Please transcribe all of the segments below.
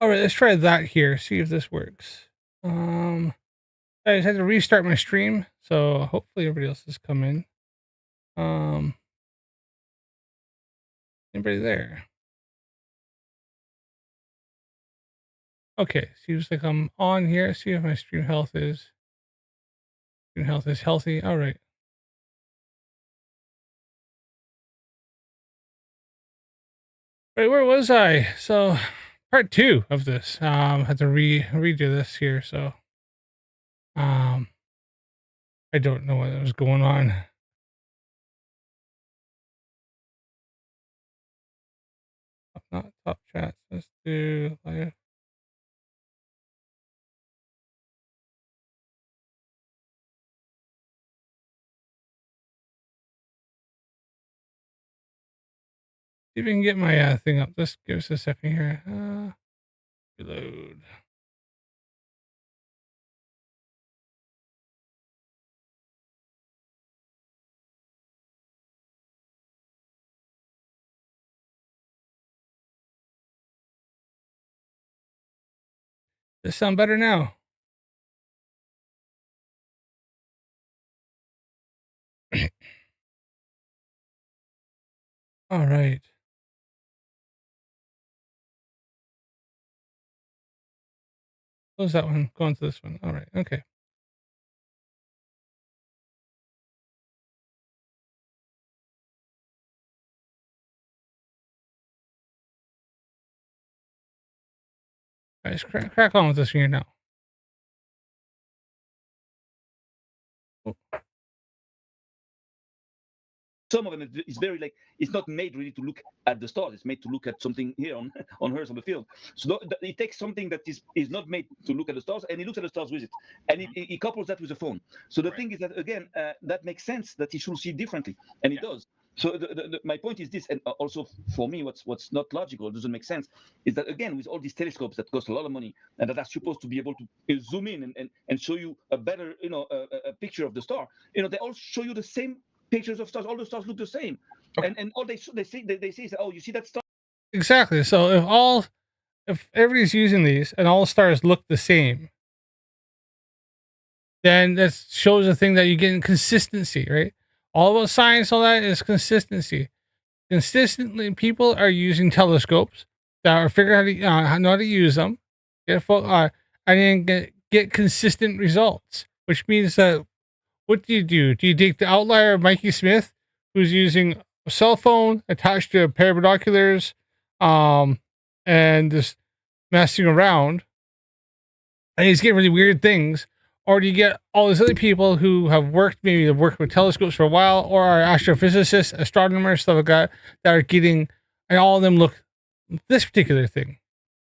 All right, let's try that here. See if this works. I just had to restart my stream, so hopefully everybody else has come in. Anybody there? Okay, seems like I'm on here. See if my stream health is healthy. All right. Wait, where was I? So, part 2 of this. Had to redo this here. So, um, I don't know what was going on. Not top chats. Let's do live. See if we can get my thing up. Just give us a second here. Reload. Does this sound better now? All right. Close that one. Go on to this one. All right. Okay. All right, let's crack on with this here now. Oh, some of them is very like it's not made really to look at the stars. It's made to look at something here on Earth on the field. So it takes something that is not made to look at the stars, and he looks at the stars with it, and he couples that with a phone. So the thing is that again, that makes sense that he should see differently, and he does. So my point is this, and also for me, what's not logical, doesn't make sense, is that again with all these telescopes that cost a lot of money and that are supposed to be able to zoom in and show you a better a picture of the star, they all show you the same pictures of stars. All the stars look the same, and all they say is, oh, you see that star? exactly. So if everybody's using these and all the stars look the same, then that shows a thing that you get in consistency, right? All about science, all that is consistency. Consistently, people are using telescopes that are figuring out how to, know how to use them, and then get consistent results. Which means that what do? Do you take the outlier of Mikey Smith, who's using a cell phone attached to a pair of binoculars, um, and just messing around, and he's getting really weird things? Or do you get all these other people who have maybe they've worked with telescopes for a while, or are astrophysicists, astronomers, stuff like that are getting, and all of them look this particular thing?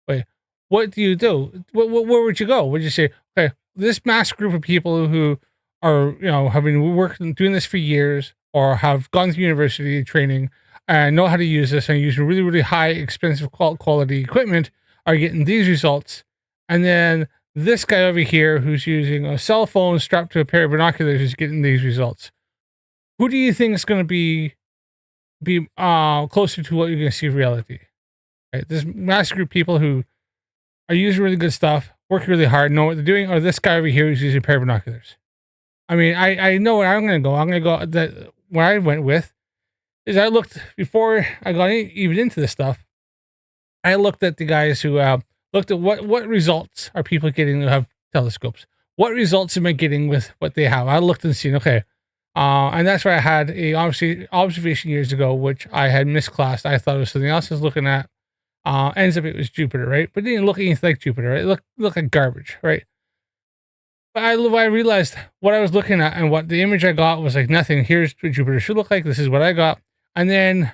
Wait, what do you do? Where would you go? Would you say, okay, this mass group of people who are, have been working, doing this for years, or have gone through university training and know how to use this and use really, really high, expensive quality equipment are getting these results. And then this guy over here who's using a cell phone strapped to a pair of binoculars is getting these results. Who do you think is going to be closer to what you're going to see in reality? Right? This mass group of people who are using really good stuff, work really hard, know what they're doing, or this guy over here who's using a pair of binoculars? I mean, I know where I'm going to go. I'm going to go that where I went with is I looked before I got even into this stuff. I looked at the guys who looked at what results are people getting who have telescopes. What results am I getting with what they have? I looked and seen, okay, and that's why I had a obviously observation years ago, which I had misclassed. I thought it was something else I was looking at. Ends up it was Jupiter, right? But it didn't look anything like Jupiter, right? It looked like garbage, right? But I realized what I was looking at and what the image I got was like nothing. Here's what Jupiter should look like. This is what I got. And then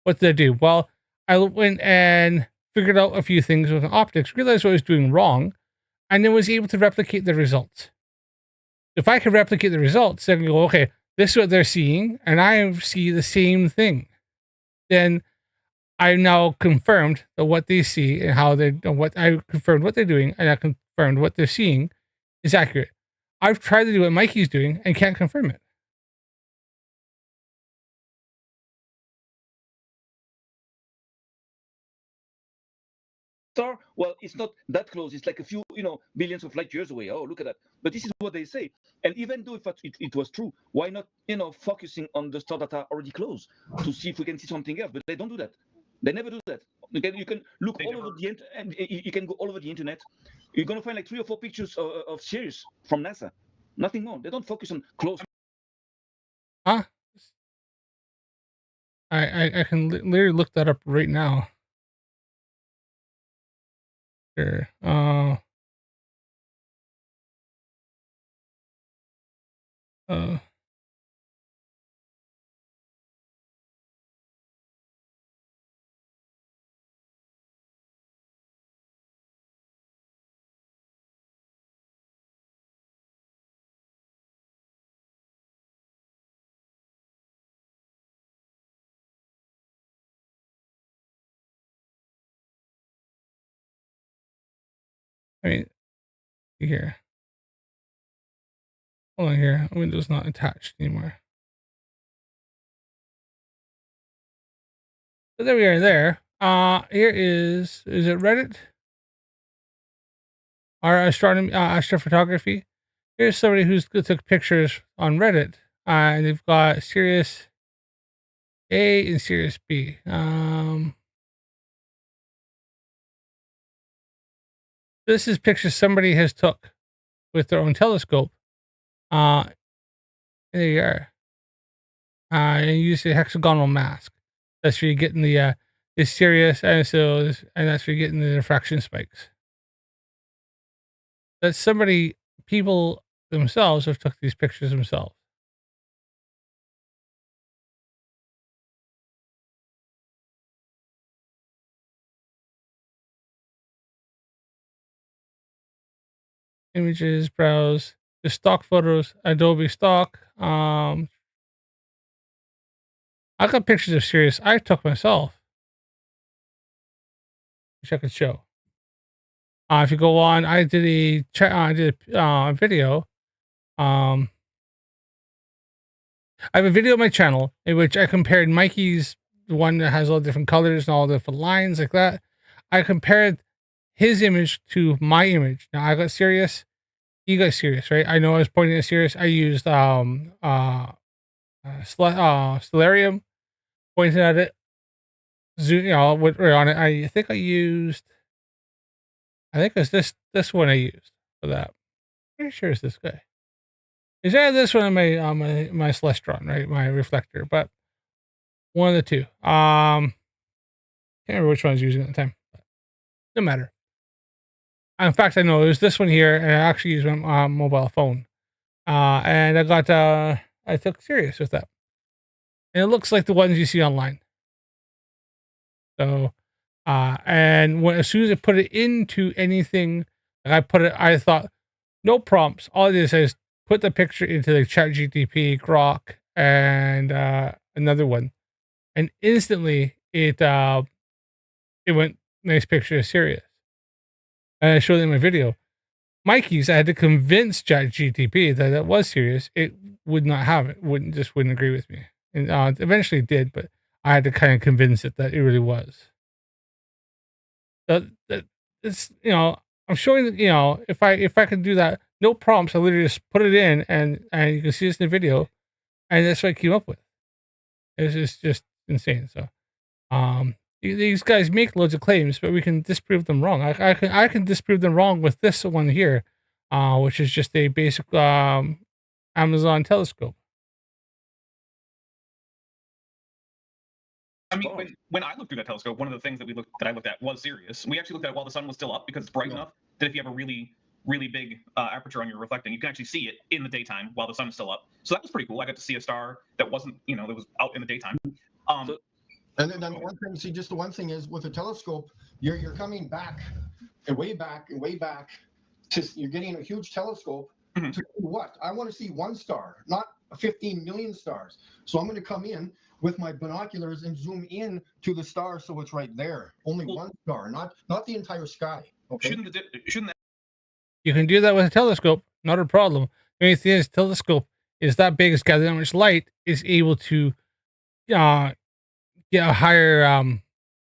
what did I do? Well, I went and figured out a few things with optics, realized what I was doing wrong, and then was able to replicate the results. If I could replicate the results, then go, okay, this is what they're seeing, and I see the same thing. Then I now confirmed that what they see and how they what I confirmed what they're doing, and I confirmed what they're seeing is accurate. I've tried to do what Mikey's doing and can't confirm it. star, well, it's not that close. It's like a few, billions of light years away. Oh, look at that. But this is what they say. And even though if it was true, why not, focusing on the stars that are already close to see if we can see something else? But they don't do that. They never do that. You can look all over the internet, and you can go all over the internet. You're gonna find like 3 or 4 pictures of Sirius from NASA. Nothing more. They don't focus on close. Huh? I can literally look that up right now. Sure. I mean, here. Hold on here. Window's not attached anymore. So there we are there. Here is it Reddit? Our astronomy, astrophotography. Here's somebody who's took pictures on Reddit. And they've got Sirius A and Sirius B. This is pictures somebody has took with their own telescope. And there you are. And you use a hexagonal mask. That's where you're getting the Sirius, and that's where you're getting the diffraction spikes. That people themselves have took these pictures themselves. Images, browse, the stock photos, Adobe stock. I got pictures of Sirius I took myself, which I could show. If you go on, I did a video. I have a video on my channel in which I compared Mikey's, the one that has all different colors and all different lines like that. I compared his image to my image. Now I got Sirius, he got Sirius, right? I know I was pointing at Sirius. I used Stellarium, pointed at it, zoom, on it. I think it was this one I used for that. Pretty sure it's this guy. Is that this one on my Celestron, right? My reflector, but one of the two. Can't remember which one I was using at the time. No matter. In fact, I know it was this one here, and I actually used my mobile phone. And I took Sirius with that, and it looks like the ones you see online. So, and as soon as I put it into anything, I thought, no prompts. All it is put the picture into the ChatGPT, Grok, and another one, and instantly it went nice picture of Sirius. And I showed them my video. Mikey's, I had to convince ChatGPT that it was Sirius. It would not have it. Wouldn't agree with me, and eventually it did, but I had to kind of convince it that it really was. It's I'm showing that if I could do that, no prompts, I literally just put it in, and you can see this in the video, and that's what I came up with. It's just insane. So these guys make loads of claims, but we can disprove them wrong. I can disprove them wrong with this one here, which is just a basic Amazon telescope. I mean, when I looked through that telescope, one of the things that I looked at was Sirius. We actually looked at it while the sun was still up because it's bright enough that if you have a really, really big aperture on your reflecting, you can actually see it in the daytime while the sun is still up. So that was pretty cool. I got to see a star that wasn't, that was out in the daytime. And then one thing, just the one thing is with a telescope, you're coming back and way back and way back you're getting a huge telescope to do what? I want to see one star, not 15 million stars. So I'm going to come in with my binoculars and zoom in to the star so it's right there. Only one star, not the entire sky. Okay. Shouldn't that... You can do that with a telescope, not a problem. The only thing is, telescope is that big, it's got that much light, is able to get a higher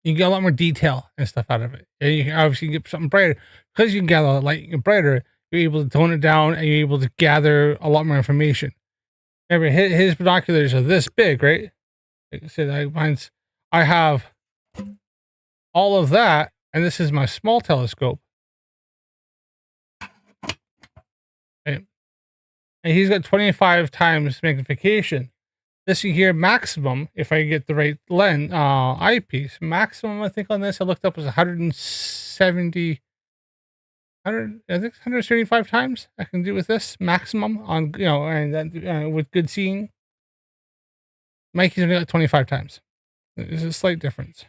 You get a lot more detail and stuff out of it. And you can obviously get something brighter because you can gather a lot light and brighter. You're able to tone it down and you're able to gather a lot more information. Remember, his binoculars are this big, right? Like I said, I have all of that, and this is my small telescope. Right? And he's got 25 times magnification. This here, maximum, if I get the right lens, eyepiece, maximum, I think on this, I looked up was 170, 100, I think 175 times I can do with this maximum on, and then with good seeing. Mikey's only got 25 times. There's a slight difference.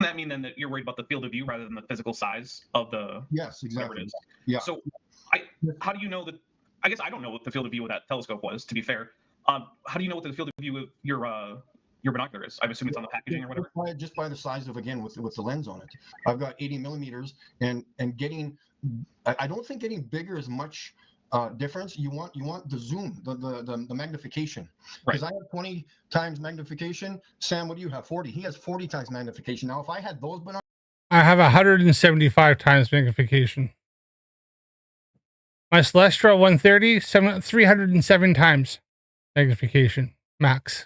Does that mean then that you're worried about the field of view rather than the physical size of the? Yes, exactly. It is? Yeah. So, how do you know that? I guess I don't know what the field of view of that telescope was. To be fair, how do you know what the field of view of your binocular is? I assume it's on the packaging or whatever. Just by the size of, again, with the lens on it. I've got 80 millimeters, and getting, I don't think getting bigger is much difference. You want the zoom, the magnification, because I have 20 times magnification. Sam, what do you have? 40. He has 40 times magnification. Now, if I had those binoculars, I have 175 times magnification. My Celestra 130, 307 times magnification max.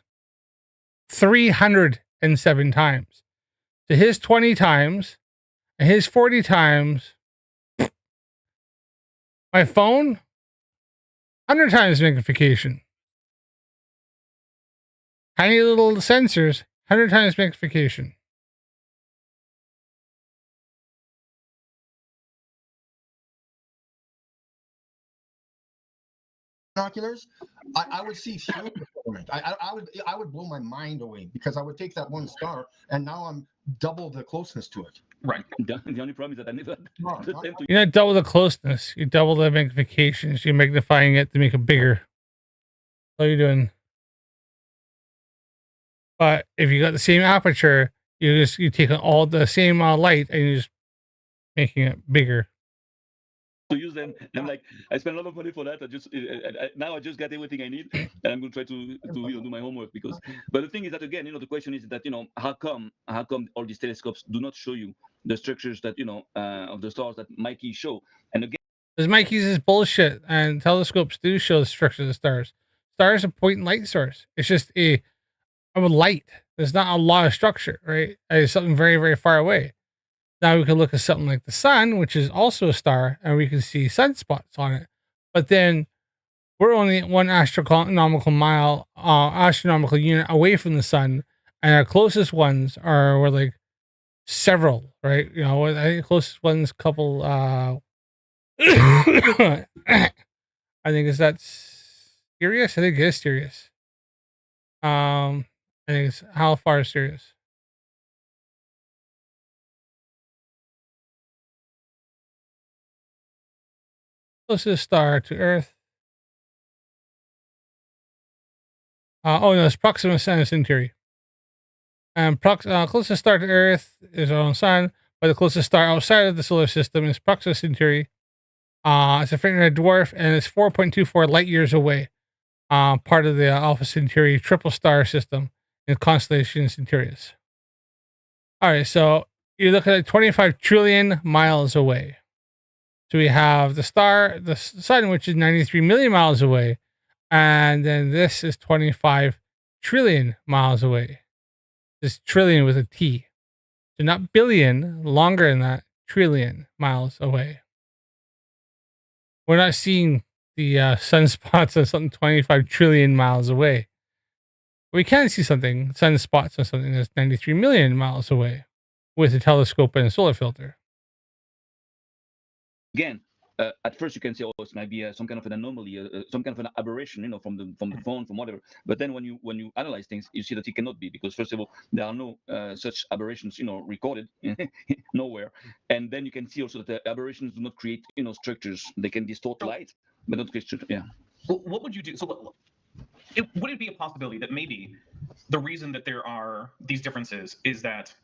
307 times. To his 20 times and his 40 times. My phone, 100 times magnification. Tiny little sensors, 100 times magnification. binoculars, I would see huge improvement. I would blow my mind away, because I would take that one star and now I'm double the closeness to it. Right. The only problem is that I never attempt to. You're not double the closeness. You double the magnifications. You're magnifying it to make it bigger. What are you doing? But if you got the same aperture, you take all the same light and you're just making it bigger. To use them, I'm like, I spend a lot of money for that. Now I just got everything I need, and I'm going to try to do my homework, because. But the thing is that, again, the question is that, how come all these telescopes do not show you the structures that of the stars that Mikey show? And again, because Mikey's is bullshit, and telescopes do show the structure of the stars. Stars are point light source. It's just a light. There's not a lot of structure, right? It's something very, very far away. Now we can look at something like the sun, which is also a star, and we can see sunspots on it. But then we're only 1 astronomical unit away from the sun, and our closest ones were like several, right? I think the closest ones couple. I think is that Sirius. I think it is Sirius. I think it's how far is Sirius? Closest star to Earth. No, it's Proxima Centauri. And closest star to Earth is our own sun, but the closest star outside of the solar system is Proxima Centauri. It's a faint red dwarf, and it's 4.24 light years away. Part of the Alpha Centauri triple star system in the constellation Centaurus. All right, so you're looking at 25 trillion miles away. So we have the sun, which is 93 million miles away. And then this is 25 trillion miles away. This trillion with a T. So not billion, longer than that, trillion miles away. We're not seeing the sunspots on something 25 trillion miles away. We can see sunspots on something that's 93 million miles away with a telescope and a solar filter. Again, at first you can say, oh, it might be some kind of an anomaly, some kind of an aberration, from the phone, from whatever. But then when you analyze things, you see that it cannot be, because first of all, there are no such aberrations, recorded nowhere. And then you can see also that the aberrations do not create, structures. They can distort light, but not create structure. Yeah. Well, what would you do? So, would it be a possibility that maybe the reason that there are these differences is that?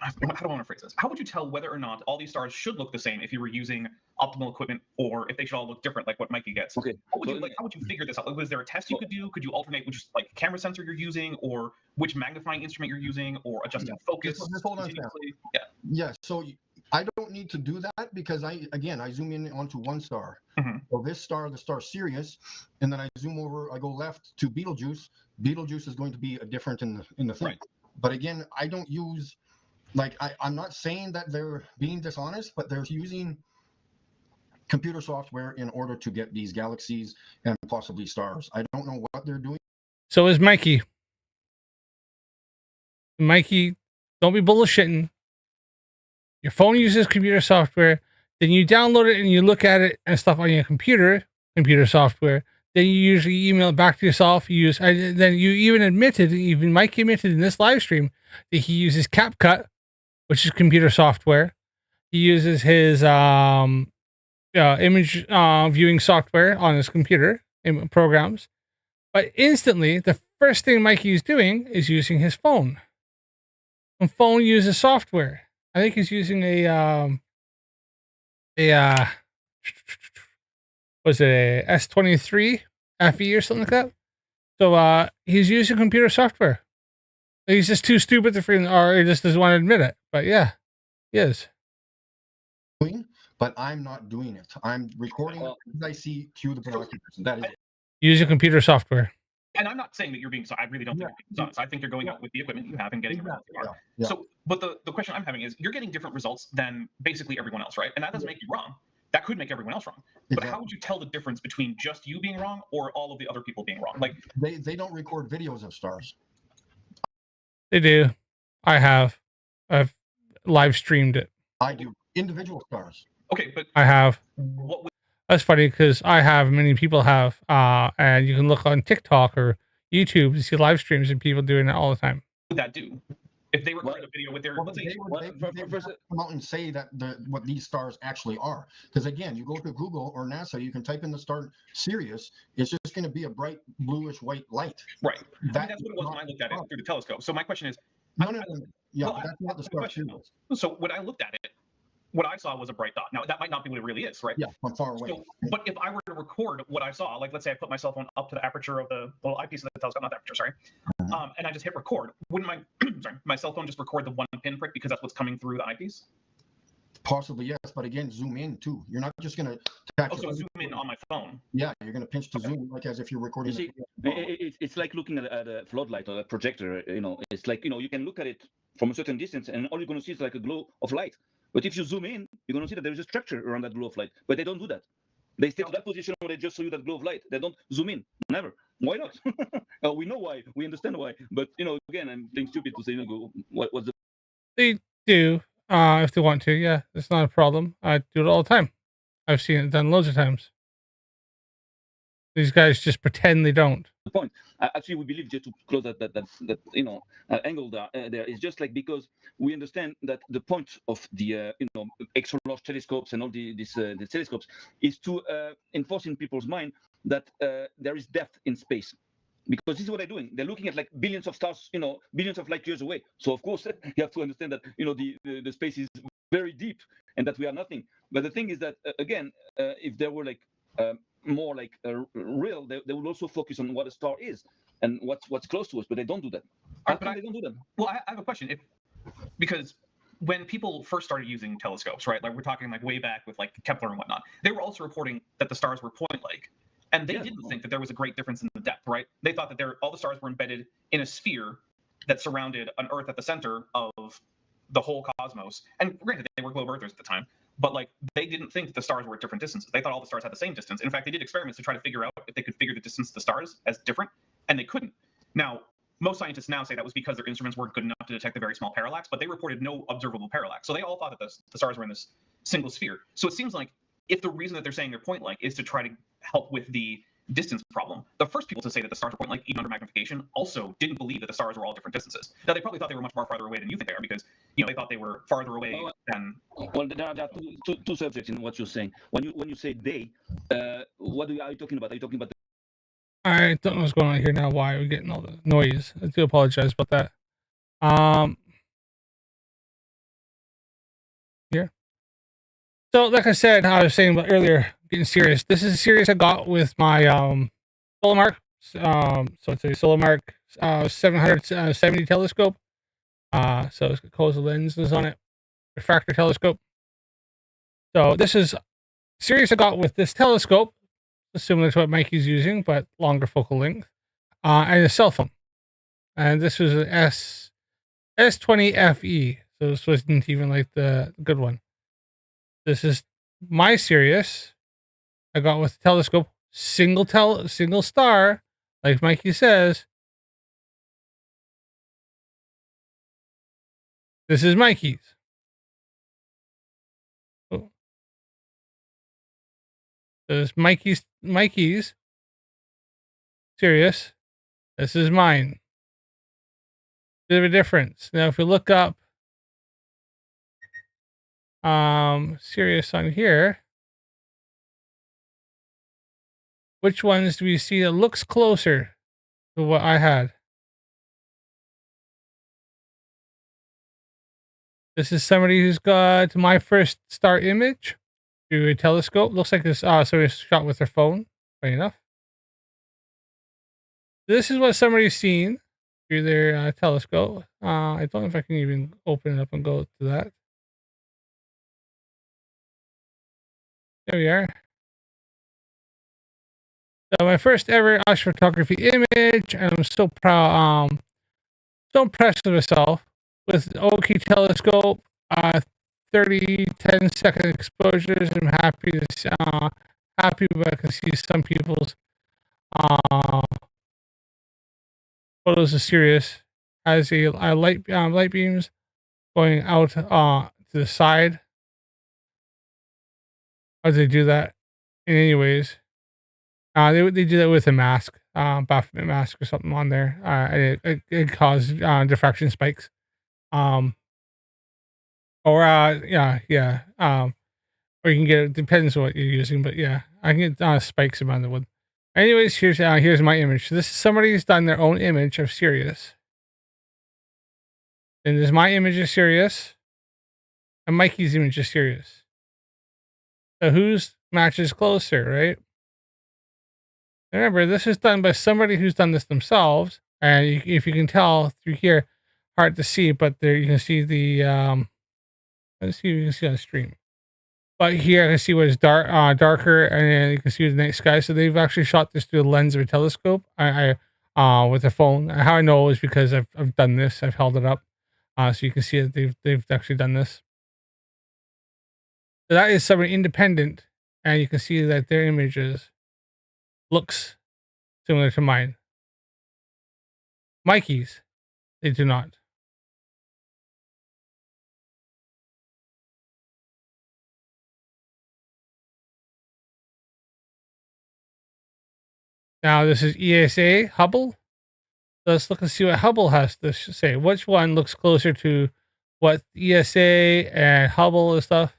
How do I want to phrase this? How would you tell whether or not all these stars should look the same if you were using optimal equipment, or if they should all look different, like what Mikey gets. Okay. What would you like? How would you figure this out? Like, was there a test you could do? Could you alternate which like camera sensor you're using, or which magnifying instrument you're using, or adjusting focus? Just hold on, Sam. Yeah. Yeah. So I don't need to do that because I zoom in onto one star. Mhm. So this star, the star Sirius, and then I zoom over. I go left to Betelgeuse. Betelgeuse is going to be different in the thing. Right. But again, I don't use like I'm not saying that they're being dishonest, but they're using computer software in order to get these galaxies and possibly stars. I don't know what they're doing. So is Mikey. Mikey, don't be bullshitting. Your phone uses computer software, then you download it and you look at it and stuff on your computer software. Then you usually email it back to yourself. Then you even Mikey admitted in this live stream that he uses CapCut, which is computer software. He uses his image viewing software on his computer programs. But instantly, the first thing Mikey is doing is using his phone. And phone uses software. I think he's using was it a S23 FE or something like that? So he's using computer software. He's just too stupid to freaking, or he just doesn't want to admit it. But yeah, he is. But I'm not doing it. I'm recording as I see cue the binoculars. That is it. Using computer software. And I'm not saying that you're being so. I really don't think you're being dishonest. I think you're going out with the equipment you have and getting results you are. Yeah. So, but the question I'm having is, you're getting different results than basically everyone else, right? And that doesn't make you wrong. That could make everyone else wrong. But how would you tell the difference between just you being wrong or all of the other people being wrong? Like they don't record videos of stars. They do. I've live streamed it. I do individual stars. Okay, but I have. What would That's funny because I have, many people have, and you can look on TikTok or YouTube to see live streams and people doing it all the time. that do? If they record a video with their, let's say, They would come out and say that what these stars actually are. Because again, you go to Google or NASA, you can type in the star Sirius. It's just going to be a bright bluish white light. right. That's what it was when I looked at it through the telescope. So my question is, No. Yeah, Well, that's not the star Sirius. so when I looked at it, what I saw was a bright dot. Now that might not be what it really is, right? Yeah, from far away. So, but if I were to record what I saw, like let's say I put my cell phone up to the aperture of the little eyepiece of the telescope, not the aperture, sorry, and I just hit record, wouldn't my my cell phone just record the one pinprick because that's what's coming through the eyepiece? Possibly, yes, but again, zoom in too. You're not just going to Oh, so zoom in on my phone. Yeah, you're going to pinch to zoom like as if you're recording. You see, it's like looking at a floodlight or a projector. It's like you can look at it from a certain distance, and all you're going to see is like a glow of light. But if you zoom in, you're going to see that there is a structure around that glow of light. But they don't do that. They stay to that position where they just show you that glow of light. They don't zoom in. Never. Why not? We know why. We understand why. But again, I'm being stupid to say, what's the? They do, if they want to. Yeah, it's not a problem. I do it all the time. I've seen it done loads of times. These guys just pretend they don't. The point. Actually, we believe, just to close that angle there is just like, because we understand that the point of the extra large telescopes and all the telescopes is to enforce in people's mind that there is depth in space. Because this is what they're doing. They're looking at like billions of stars, billions of light years away. So of course you have to understand that the space is very deep and that we are nothing. But the thing is that again, if there were like more like real, they will also focus on what a star is and what's close to us. But they don't do that. They don't do that. Well, I have a question. Because when people first started using telescopes, right? Like we're talking like way back with like Kepler and whatnot, they were also reporting that the stars were point-like. And they didn't think that there was a great difference in the depth, right? They thought that all the stars were embedded in a sphere that surrounded an Earth at the center of the whole cosmos. And granted, they were globe Earthers at the time, but like they didn't think that the stars were at different distances. They thought all the stars had the same distance. In fact, they did experiments to try to figure out if they could figure the distance of the stars as different, and they couldn't. Now, most scientists now say that was because their instruments weren't good enough to detect the very small parallax, but they reported no observable parallax. So they all thought that the stars were in this single sphere. So it seems like if the reason that they're saying they're point-like is to try to help with the distance problem, the first people to say that the stars were point-like, even under magnification, also didn't believe that the stars were all different distances. Now, they probably thought they were much more farther away than you think they are, because they thought they were farther away than. Well, there are two subjects in what you're saying. When you say they, what are you talking about? Are you talking about? I don't know what's going on here now. Why are we getting all the noise? I do apologize about that. Here. So, like I said, I was saying about earlier, getting serious. This is a series I got with my Solarmark. So it's a Solarmark 770 telescope. So it's got closed lenses on it, refractor telescope. So this is series I got with this telescope, similar to what Mikey's using, but longer focal length, and a cell phone. And this was an S20 FE. So this wasn't even like the good one. This is my Sirius I got with the telescope, single star, like Mikey says. This is Mikey's. Oh. This is Mikey's Sirius. This is mine. Bit of a difference. Now, if we look up Sirius on here, which ones do we see that looks closer to what I had? This is somebody who's got my first star image through a telescope. Looks like this. So it's shot with their phone. Funny enough. This is what somebody's seen through their telescope. I don't know if I can even open it up and go to that. There we are. So my first ever astrophotography image, and I'm so proud, so impressed with myself with the Oki telescope. 30 10-second exposures. I'm happy to happy, but I can see some people's photos of Sirius has a light beams going out to the side. How do they do that? In any ways, they do that with a mask, Baphomet mask or something on there. And it caused diffraction spikes. Or or you can get it depends on what you're using, but yeah, I can get spikes around the wood. Anyways, here's my image. This is somebody who's done their own image of Sirius. And there's my image of Sirius, and Mikey's image of Sirius. So whose matches closer, right? Remember, this is done by somebody who's done this themselves, and if you can tell through here, hard to see, but there you can see the let's see if you can see on the stream. But here I can see what is darker, and then you can see the night sky. So they've actually shot this through the lens of a telescope. With a phone. How I know is because I've done this. I've held it up, so you can see that they've actually done this. So that is somebody independent, and you can see that their images looks similar to mine. Mikey's, they do not. Now this is ESA Hubble. Let's look and see what Hubble has to say. Which one looks closer to what ESA and Hubble and stuff?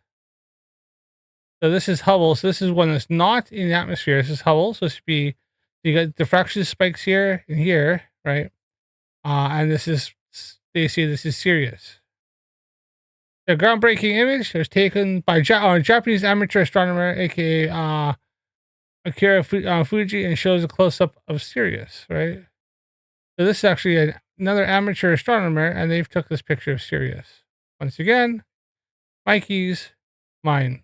So this is Hubble. So this is one that's not in the atmosphere. This is Hubble. So this would be, you got diffraction spikes here and here, right? And this is, they say this is Sirius. The groundbreaking image was taken by Japanese amateur astronomer, aka Akira Fuji, and shows a close-up of Sirius, right? So this is actually another amateur astronomer, and they've took this picture of Sirius. Once again, Mikey's, mine.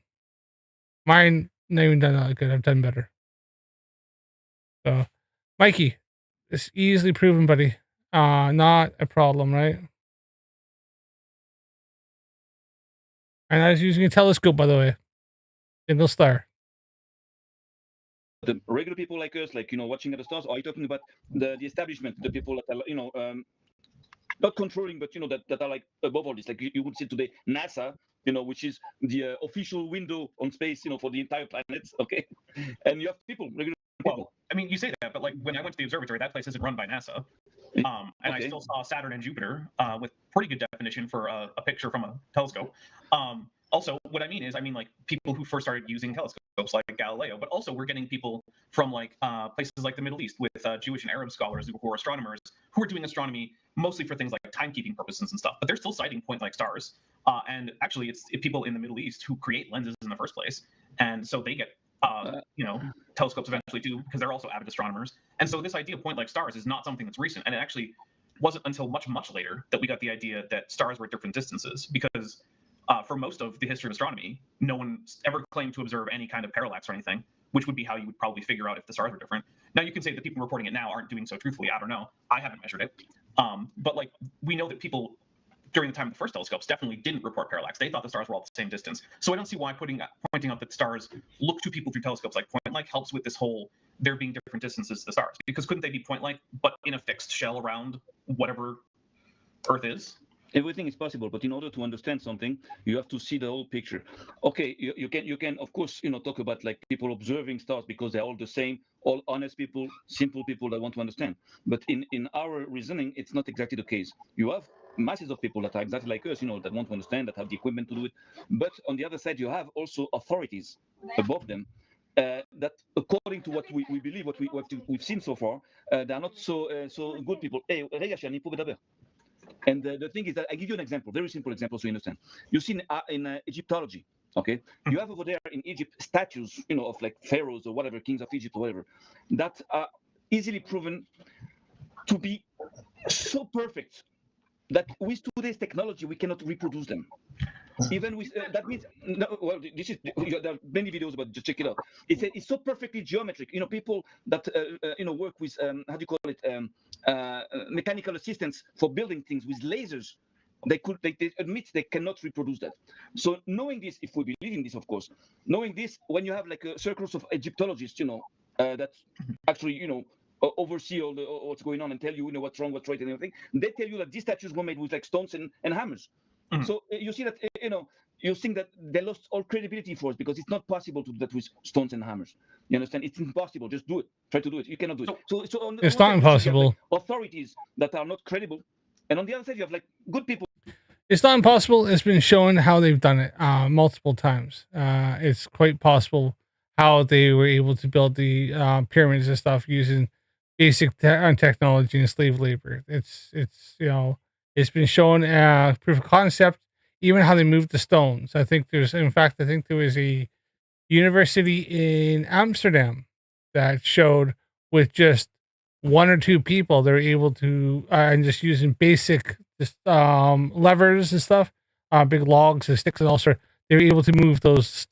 Mine, not even done that good. I've done better. So, Mikey, it's easily proven, buddy. Not a problem, right? And I was using a telescope, by the way. Single star. The regular people like us, like, watching at the stars, or are you talking about the establishment, the people that are, not controlling, but that are like above all this, like you would see today NASA, which is the official window on space, for the entire planet, okay? And you have regular people. Well, I mean, you say that, but like when I went to the observatory, that place isn't run by NASA. And okay. I still saw Saturn and Jupiter with pretty good definition for a picture from a telescope. Also, what I mean is, like people who first started using telescopes like Galileo, but also we're getting people from like places like the Middle East with Jewish and Arab scholars who are astronomers who are doing astronomy mostly for things like timekeeping purposes and stuff. But they're still sighting point-like stars. And actually, it's people in the Middle East who create lenses in the first place, and so they get telescopes eventually too, because they're also avid astronomers. And so this idea of point-like stars is not something that's recent, and it actually wasn't until much later that we got the idea that stars were at different distances, because for most of the history of astronomy, no one ever claimed to observe any kind of parallax or anything, which would be how you would probably figure out if the stars were different. Now, you can say that people reporting it now aren't doing so truthfully. I don't know. I haven't measured it. But like, we know that people during the time of the first telescopes definitely didn't report parallax. They thought the stars were all the same distance. So I don't see why pointing out that stars look to people through telescopes like point-like helps with this whole there being different distances to the stars. Because couldn't they be point-like, but in a fixed shell around whatever Earth is? Everything is possible, but in order to understand something, you have to see the whole picture. Okay, you can of course talk about like people observing stars because they're all the same, all honest people, simple people that want to understand. But in our reasoning, it's not exactly the case. You have masses of people that are exactly like us, that want to understand, that have the equipment to do it. But on the other side, you have also authorities above them that, according to what we believe, what we've seen so far, they are not so good people. Hey, and the thing is that I give you an example, very simple example, so you understand. You see in Egyptology, okay, you have over there in Egypt statues, of like pharaohs or whatever, kings of Egypt or whatever, that are easily proven to be so perfect that with today's technology we cannot reproduce them. Even with that means this is there are many videos about it, just check it out. It's so perfectly geometric. People that work with how do you call it, mechanical assistance for building things with lasers, they admit they cannot reproduce that. So knowing this, if we believe in this, of course, knowing this, when you have like circles of Egyptologists, that actually oversee all what's going on and tell you what's wrong, what's right, and everything, they tell you that these statues were made with like stones and hammers. Mm-hmm. So you see that you think that they lost all credibility for us because it's not possible to do that with stones and hammers. You understand? It's impossible. Just do it. Try to do it. You cannot do it. So it's not impossible. Like authorities that are not credible, and on the other side you have like good people. It's not impossible. It's been shown how they've done it multiple times. It's quite possible how they were able to build the pyramids and stuff using basic technology and slave labor. It's been shown proof of concept, even how they moved the stones. I think there was a university in Amsterdam that showed with just one or two people, they're able to, and just using basic levers and stuff, big logs and sticks and all sorts, they were able to move those,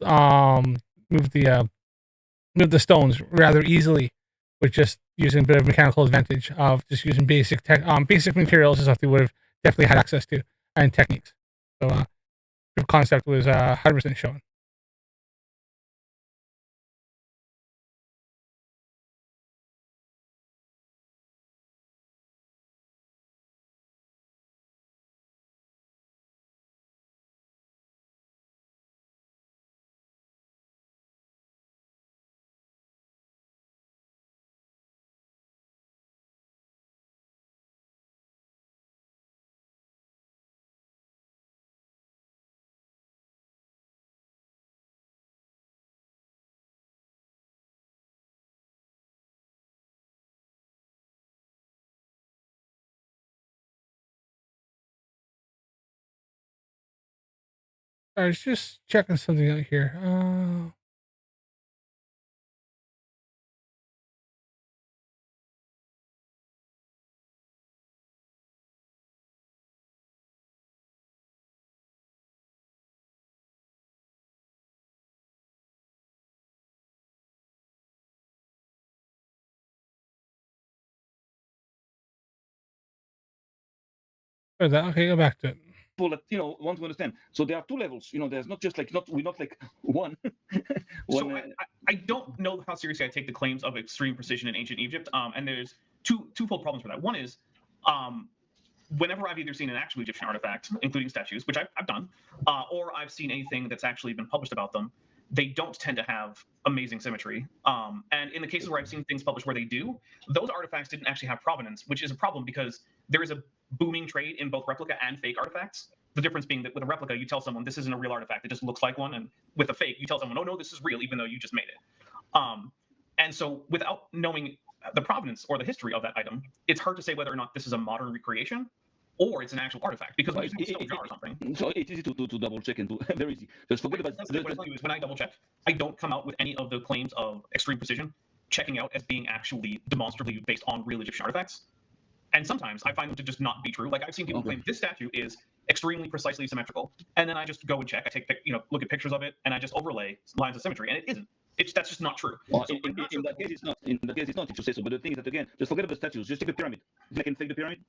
move the stones rather easily with just using a bit of mechanical advantage of just using basic materials and stuff they would have definitely had access to and techniques. So the concept was 100% shown. I was just checking something out here. Okay, go back to it. People that want to understand. So there are two levels. There's not just like we're not like one. So I don't know how seriously I take the claims of extreme precision in ancient Egypt. And there's twofold problems for that. One is, whenever I've either seen an actual Egyptian artifact, including statues, which I've done, or I've seen anything that's actually been published about them, they don't tend to have amazing symmetry. And in the cases where I've seen things published where they do, those artifacts didn't actually have provenance, which is a problem because there is a booming trade in both replica and fake artifacts. The difference being that with a replica, you tell someone this isn't a real artifact, it just looks like one. And with a fake, you tell someone, oh, no, this is real, even though you just made it. And so without knowing the provenance or the history of that item, it's hard to say whether or not this is a modern recreation or it's an actual artifact, because when you say stone jar or something. So it's easy to double check and do very easy. Just forget about What I tell you is when I double check, I don't come out with any of the claims of extreme precision checking out as being actually demonstrably based on real Egyptian artifacts. And sometimes I find them to just not be true. Like I've seen people claim this statue is extremely precisely symmetrical, and then I just go and check. I take look at pictures of it, and I just overlay lines of symmetry, and it isn't. That's just not true. Well, so in that case, it's not. In that case, it's not. If you say so, but the thing is that again, just forget about the statues. Just take the pyramid. Do you think they can fake the pyramid?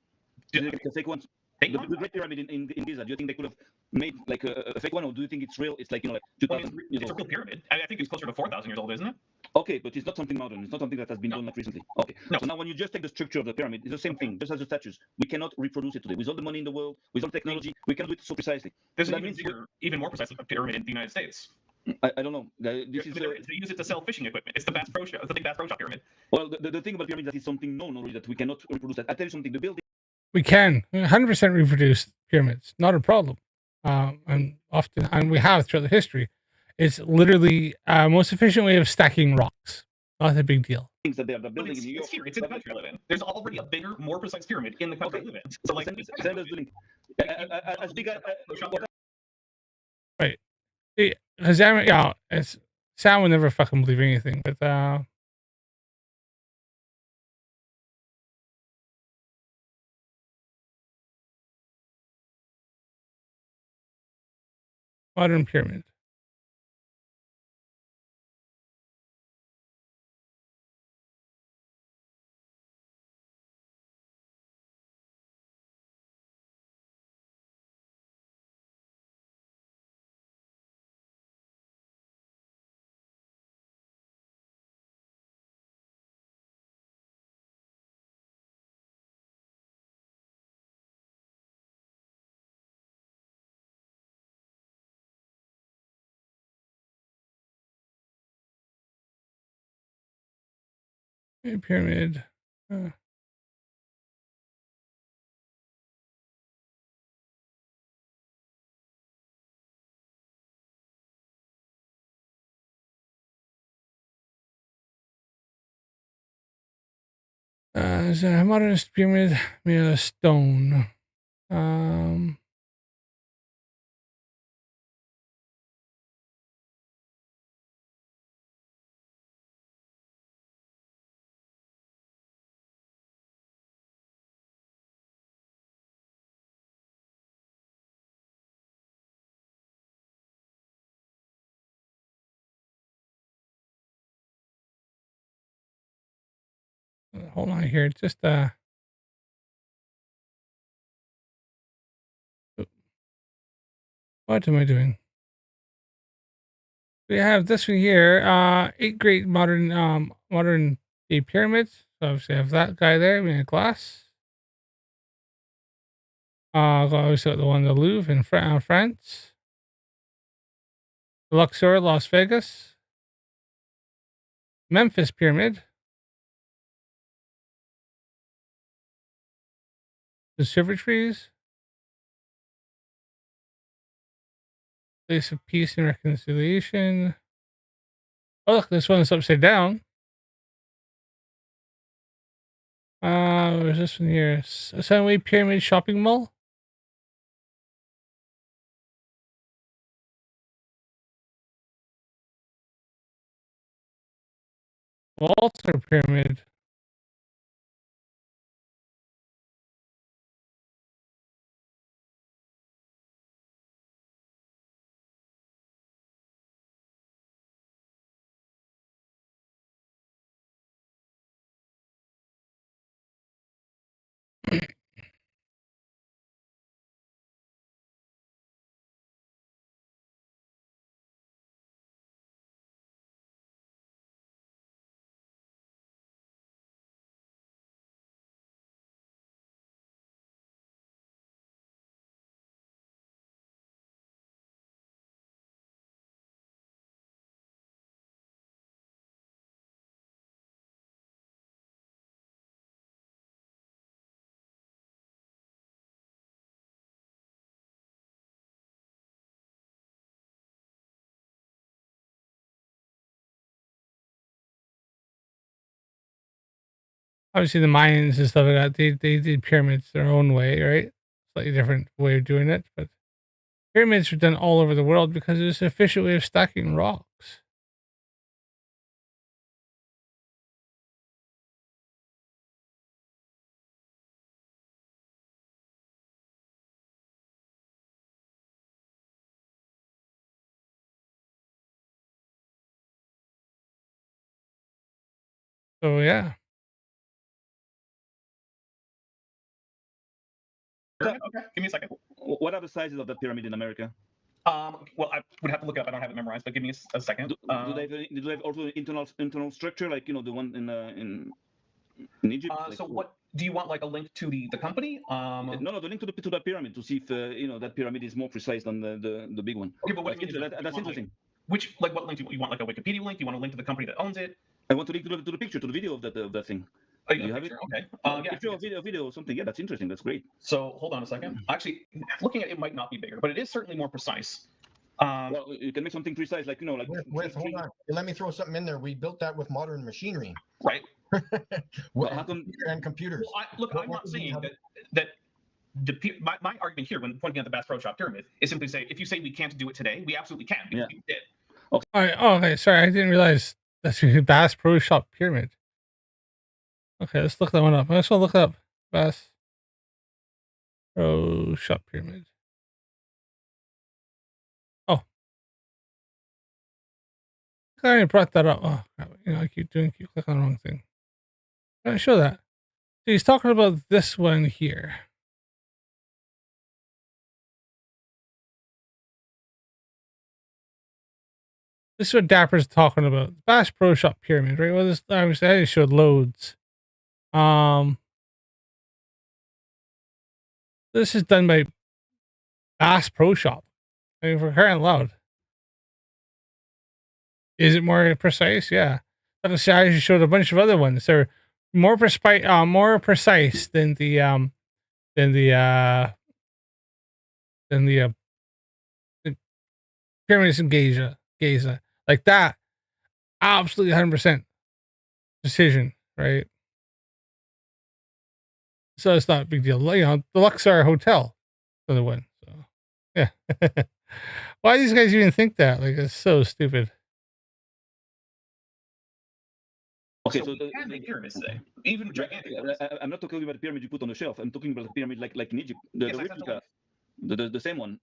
Do you think they can fake ones? The Great Pyramid in Giza. Do you think they could have made like a fake one, or do you think it's real? It's like like 2,000 years it's old. A real pyramid. I think it's closer to 4,000 years old, isn't it? Okay, but it's not something modern. It's not something that has been done like recently. Okay. No. So now when you just take the structure of the pyramid, it's the same thing, just as the statues. We cannot reproduce it today. With all the money in the world, with all the technology, we can do it so precisely. There's So an even more precise pyramid in the United States. I don't know. This is, they use it to sell fishing equipment. It's the Bass Pro Shop. It's the big Bass Pro Shop pyramid. well, the thing about pyramids that is something known already that we cannot reproduce. That I tell you something. The building. We can 100% reproduce pyramids, not a problem. And often, and we have throughout the history. It's literally most efficient way of stacking rocks. Not a big deal. Things that they are building in New York. It's here. It's in the country I live in. There's already a bigger, more precise pyramid in the country I live in. So like, send us the link. As big as. Right. Because Sam would never fucking believe anything, but modern pyramid. Pyramid. Is a modernist pyramid made of stone. Hold on here. Just what am I doing? We have this one here. 8 great modern day pyramids. So obviously I have that guy there in a glass. Obviously the one in the Louvre in France. Luxor, Las Vegas. Memphis Pyramid. Conservatories. Place of peace and reconciliation. Oh, look, this one's upside down. Where's this one here? Sunway Pyramid Shopping Mall. Walter Pyramid. obviously the Mayans and stuff like that, they did pyramids their own way, right? Slightly different way of doing it, but pyramids were done all over the world because it was an efficient way of stacking rocks. So yeah. Okay, give me a second. What are the sizes of the pyramid in America? Well, I would have to look it up. I don't have it memorized, but give me a second. Do they have also internal structure, like the one in Egypt? So what do you want, like a link to the company? No, the link to the pyramid to see if that pyramid is more precise than the big one. Okay, but what that's interesting. Which what link do you want? Like a Wikipedia link? Do you want a link to the company that owns it? I want to link to the picture, to the video of that thing. Oh, you have it? Okay. Picture, video, or something. Yeah, that's interesting. That's great. So hold on a second. Actually, looking at it might not be bigger, but it is certainly more precise. Well, you can make something precise, like hold on. Let me throw something in there. We built that with modern machinery, right? How come? And computers. Well, I'm not saying that my argument here when pointing at the Bass Pro Shop pyramid is simply say, if you say we can't do it today, we absolutely can. Because we did. Okay. All right. Oh, okay. Sorry, I didn't realize that's the Bass Pro Shop pyramid. Okay, let's look that one up. I just want to look up Bass Pro Shop pyramid. Oh, I already brought that up. Oh, crap. I keep clicking on the wrong thing. Can I show that? So he's talking about this one here. This is what Dapper's talking about. Bass Pro Shop pyramid, right? Well, this I showed loads. This is done by Bass Pro Shop. I mean, for crying out loud. Is it more precise? Yeah. But I showed a bunch of other ones. They're more precise than the pyramids in Giza. Like that. Absolutely 100% precision, right? So it's not a big deal. The Luxor Hotel for the one. So yeah. Why do these guys even think that? Like, it's so stupid. Okay, so we can make pyramids today, even gigantic. I'm not talking about the pyramid you put on the shelf. I'm talking about the pyramid like in Egypt, the replica, the same one.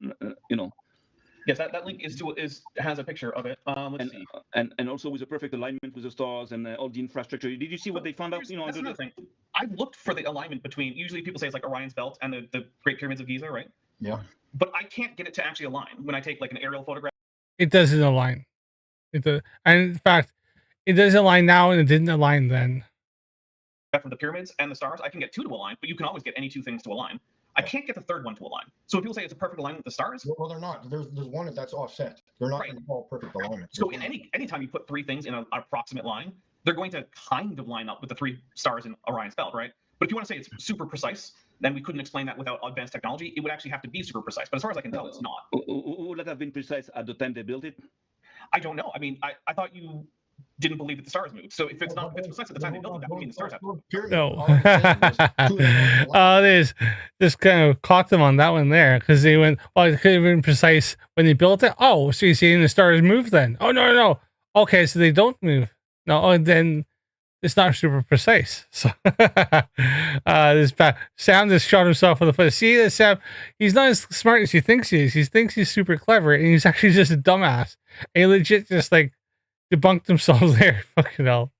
Yes, that link has a picture of it. Let's see. And also with a perfect alignment with the stars and all the infrastructure. Did you see what they found out? That's another thing. I've looked for the alignment between. Usually, people say it's like Orion's Belt and the Great Pyramids of Giza, right? Yeah. But I can't get it to actually align when I take like an aerial photograph. It doesn't align. And in fact, it doesn't align now, and it didn't align then. From the pyramids and the stars, I can get two to align, but you can always get any two things to align. I can't get the third one to align. So when people say it's a perfect alignment with the stars, well, they're not. There's one that's offset. They're not all perfect alignment. So in anytime you put three things in an approximate line, they're going to kind of line up with the three stars in Orion's Belt, right? But if you want to say it's super precise, then we couldn't explain that without advanced technology. It would actually have to be super precise. But as far as I can tell, it's not. Would that have been precise at the time they built it? I don't know. I mean, I thought you didn't believe that the stars moved. So if it's precise at the time they built it, that would mean the stars have to move. No. This kind of caught them on that one there, because they went, well, it could have been precise when they built it. Oh, so you're seeing the stars move then? Oh, no. Okay, so they don't move. No, then it's not super precise. So this Sam just shot himself in the foot. See that Sam? He's not as smart as he thinks he is. He thinks he's super clever, and he's actually just a dumbass. And he legit just like debunked themselves there. Fucking hell.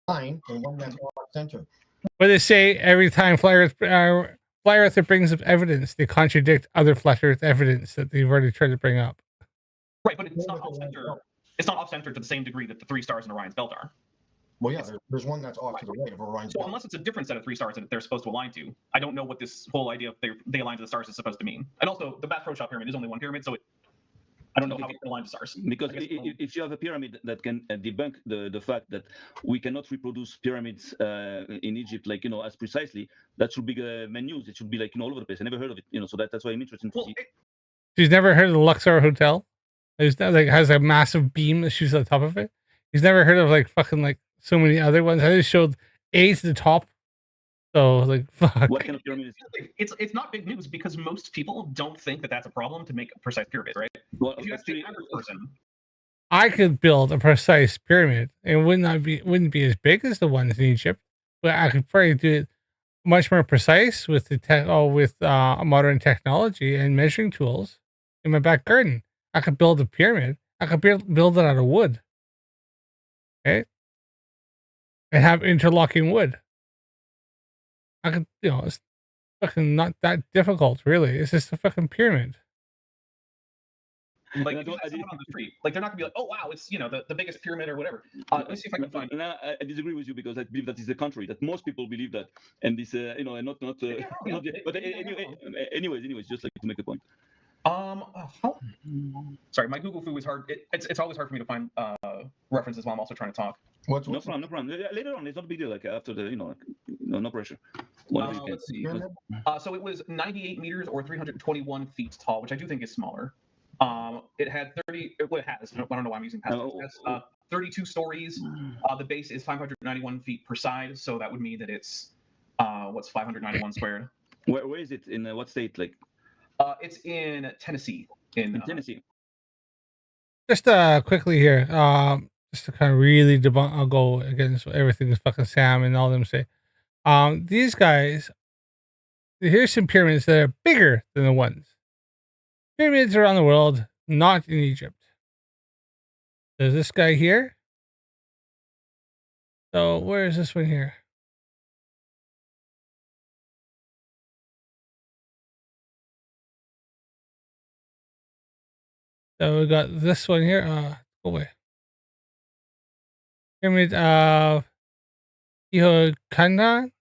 Fine, and one that's off center. But they say every time Flat Earther brings up evidence, they contradict other Flat Earth evidence that they've already tried to bring up. Right, but it's not off center. It's not off center to the same degree that the three stars in Orion's Belt are. Well, yeah, there's one that's off to the right of Orion's Belt. So unless it's a different set of three stars that they're supposed to align to, I don't know what this whole idea of they align to the stars is supposed to mean. And also, the Bass Pro Shop pyramid is only one pyramid, so I don't know how it can align to stars. Because if you have a pyramid that can debunk the fact that we cannot reproduce pyramids in Egypt, like, as precisely, that should be main news. It should be like, all over the place. I never heard of it, so that's why I'm interested to see. He's never heard of the Luxor Hotel? It has a massive beam that shoots at the top of it. He's never heard of fucking so many other ones. I just showed A to the top So like, fuck. What kind of pyramid is? It's not big news because most people don't think that that's a problem to make a precise pyramid, right? Well, If you ask the average person, I could build a precise pyramid. It wouldn't be as big as the ones in Egypt, but I could probably do it much more precise with modern technology and measuring tools in my back garden. I could build a pyramid. I could build it out of wood, okay, and have interlocking wood. I could, it's fucking not that difficult, really. It's just a fucking pyramid. like if you ask someone on the street, like they're not gonna be like, oh wow, it's the biggest pyramid or whatever. Let me see if I can find. No, I disagree with you because I believe that is the country that most people believe that, and this and not but anyways, just like to make a point. Sorry, my Google Foo is hard. It's always hard for me to find references while I'm also trying to talk. No problem. Later on, it's not a big deal. Like after the, no pressure. Let's see. So it was 98 meters or 321 feet tall, which I do think is smaller. It had 30. Well, it has. I don't know why I'm using past. It has 32 stories. The base is 591 feet per side, so that would mean that it's what's 591 squared. Where is it? In what state? Like, it's in Tennessee. In Tennessee. Just quickly here, just to kind of really debunk, I'll go against everything that fucking Sam and all them say. These guys, here's some pyramids that are bigger than the ones. Pyramids around the world, not in Egypt. There's this guy here. So where is this one here? So we got this one here. Go away. Pyramid of Ihokana.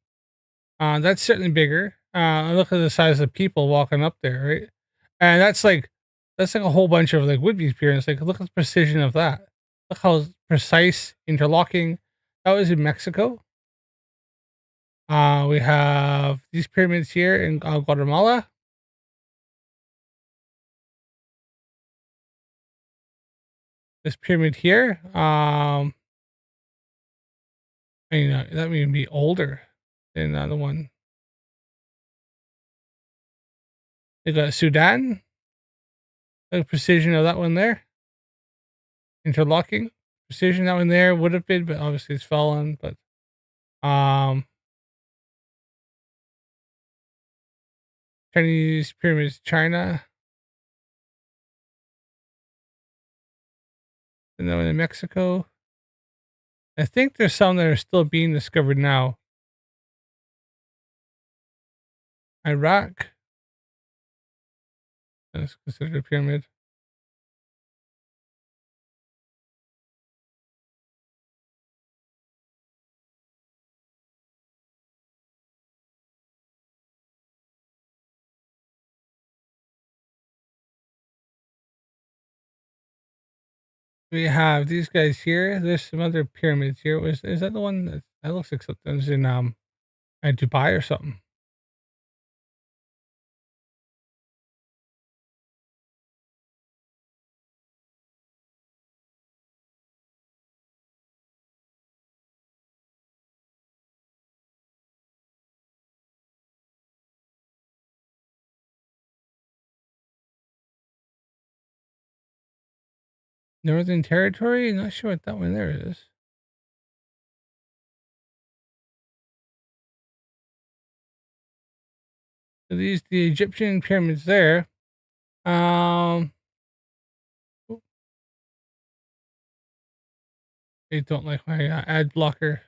That's certainly bigger. Look at the size of people walking up there, right? And that's like a whole bunch of like would-be pyramids. Like, look at the precision of that. Look how precise interlocking. That was in Mexico. We have these pyramids here in Guatemala. This pyramid here. That may be older than the other one. They got Sudan. The precision of that one there. Interlocking precision, that one there would have been, but obviously it's fallen. But Chinese pyramids, China, and then in Mexico. I think there's some that are still being discovered now. Iraq. That's considered a pyramid. We have these guys here. There's some other pyramids here. Is that the one that looks like something's in Dubai or something? Northern Territory? Not sure what that one there is. So the Egyptian pyramids there. They don't like my ad blocker.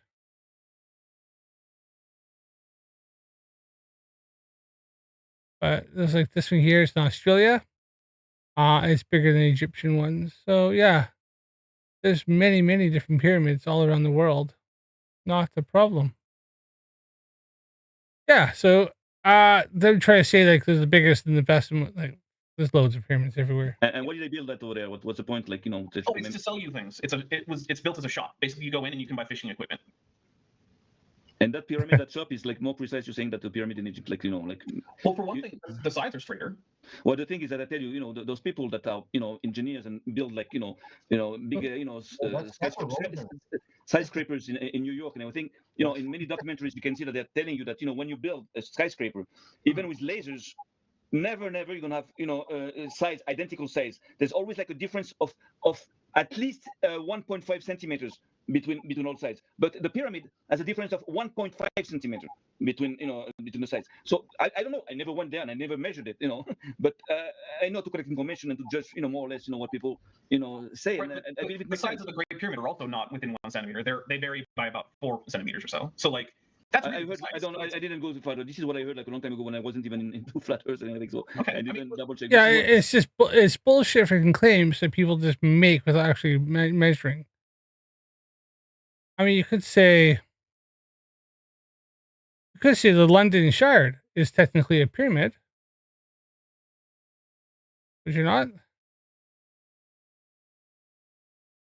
But looks like this one here is in Australia. It's bigger than the Egyptian ones. So yeah, there's many different pyramids all around the world. Not the problem. Yeah, so they're trying to say like there's the biggest and the best, like there's loads of pyramids everywhere. And what did they build that over there? What's the point? Like, it's to sell you things. It's built as a shop. Basically, you go in and you can buy fishing equipment. And that pyramid, that shop is like more precise. You're saying that the pyramid in Egypt, like Well, for one thing, the sides are straighter. Well, the thing is that I tell you, those people that are, engineers and build like, big, skyscrapers in New York and everything. You know, in many documentaries, you can see that they're telling you that, you know, when you build a skyscraper, even with lasers, never you're gonna have, you know, size, identical size. There's always like a difference of at least 1.5 centimeters between all sides. But the pyramid has a difference of 1.5 centimeter between, you know, between the sides. So I don't know. I never went there and I never measured it, you know. But I know to collect information and to judge, you know, more or less, you know, what people, you know, say. Right, And but I believe it the makes sides sense. of the Great Pyramid are also not within 1 centimeter. They vary by about 4 centimeters or so. So like that's I really heard. I didn't go too far. This is what I heard like a long time ago when I wasn't even into flat Earth and everything. So Okay, I I didn't mean, double check. Yeah, This is what- it's bullshit freaking claims that people just make without actually measuring. I mean, you could say the London Shard is technically a pyramid. Would you not?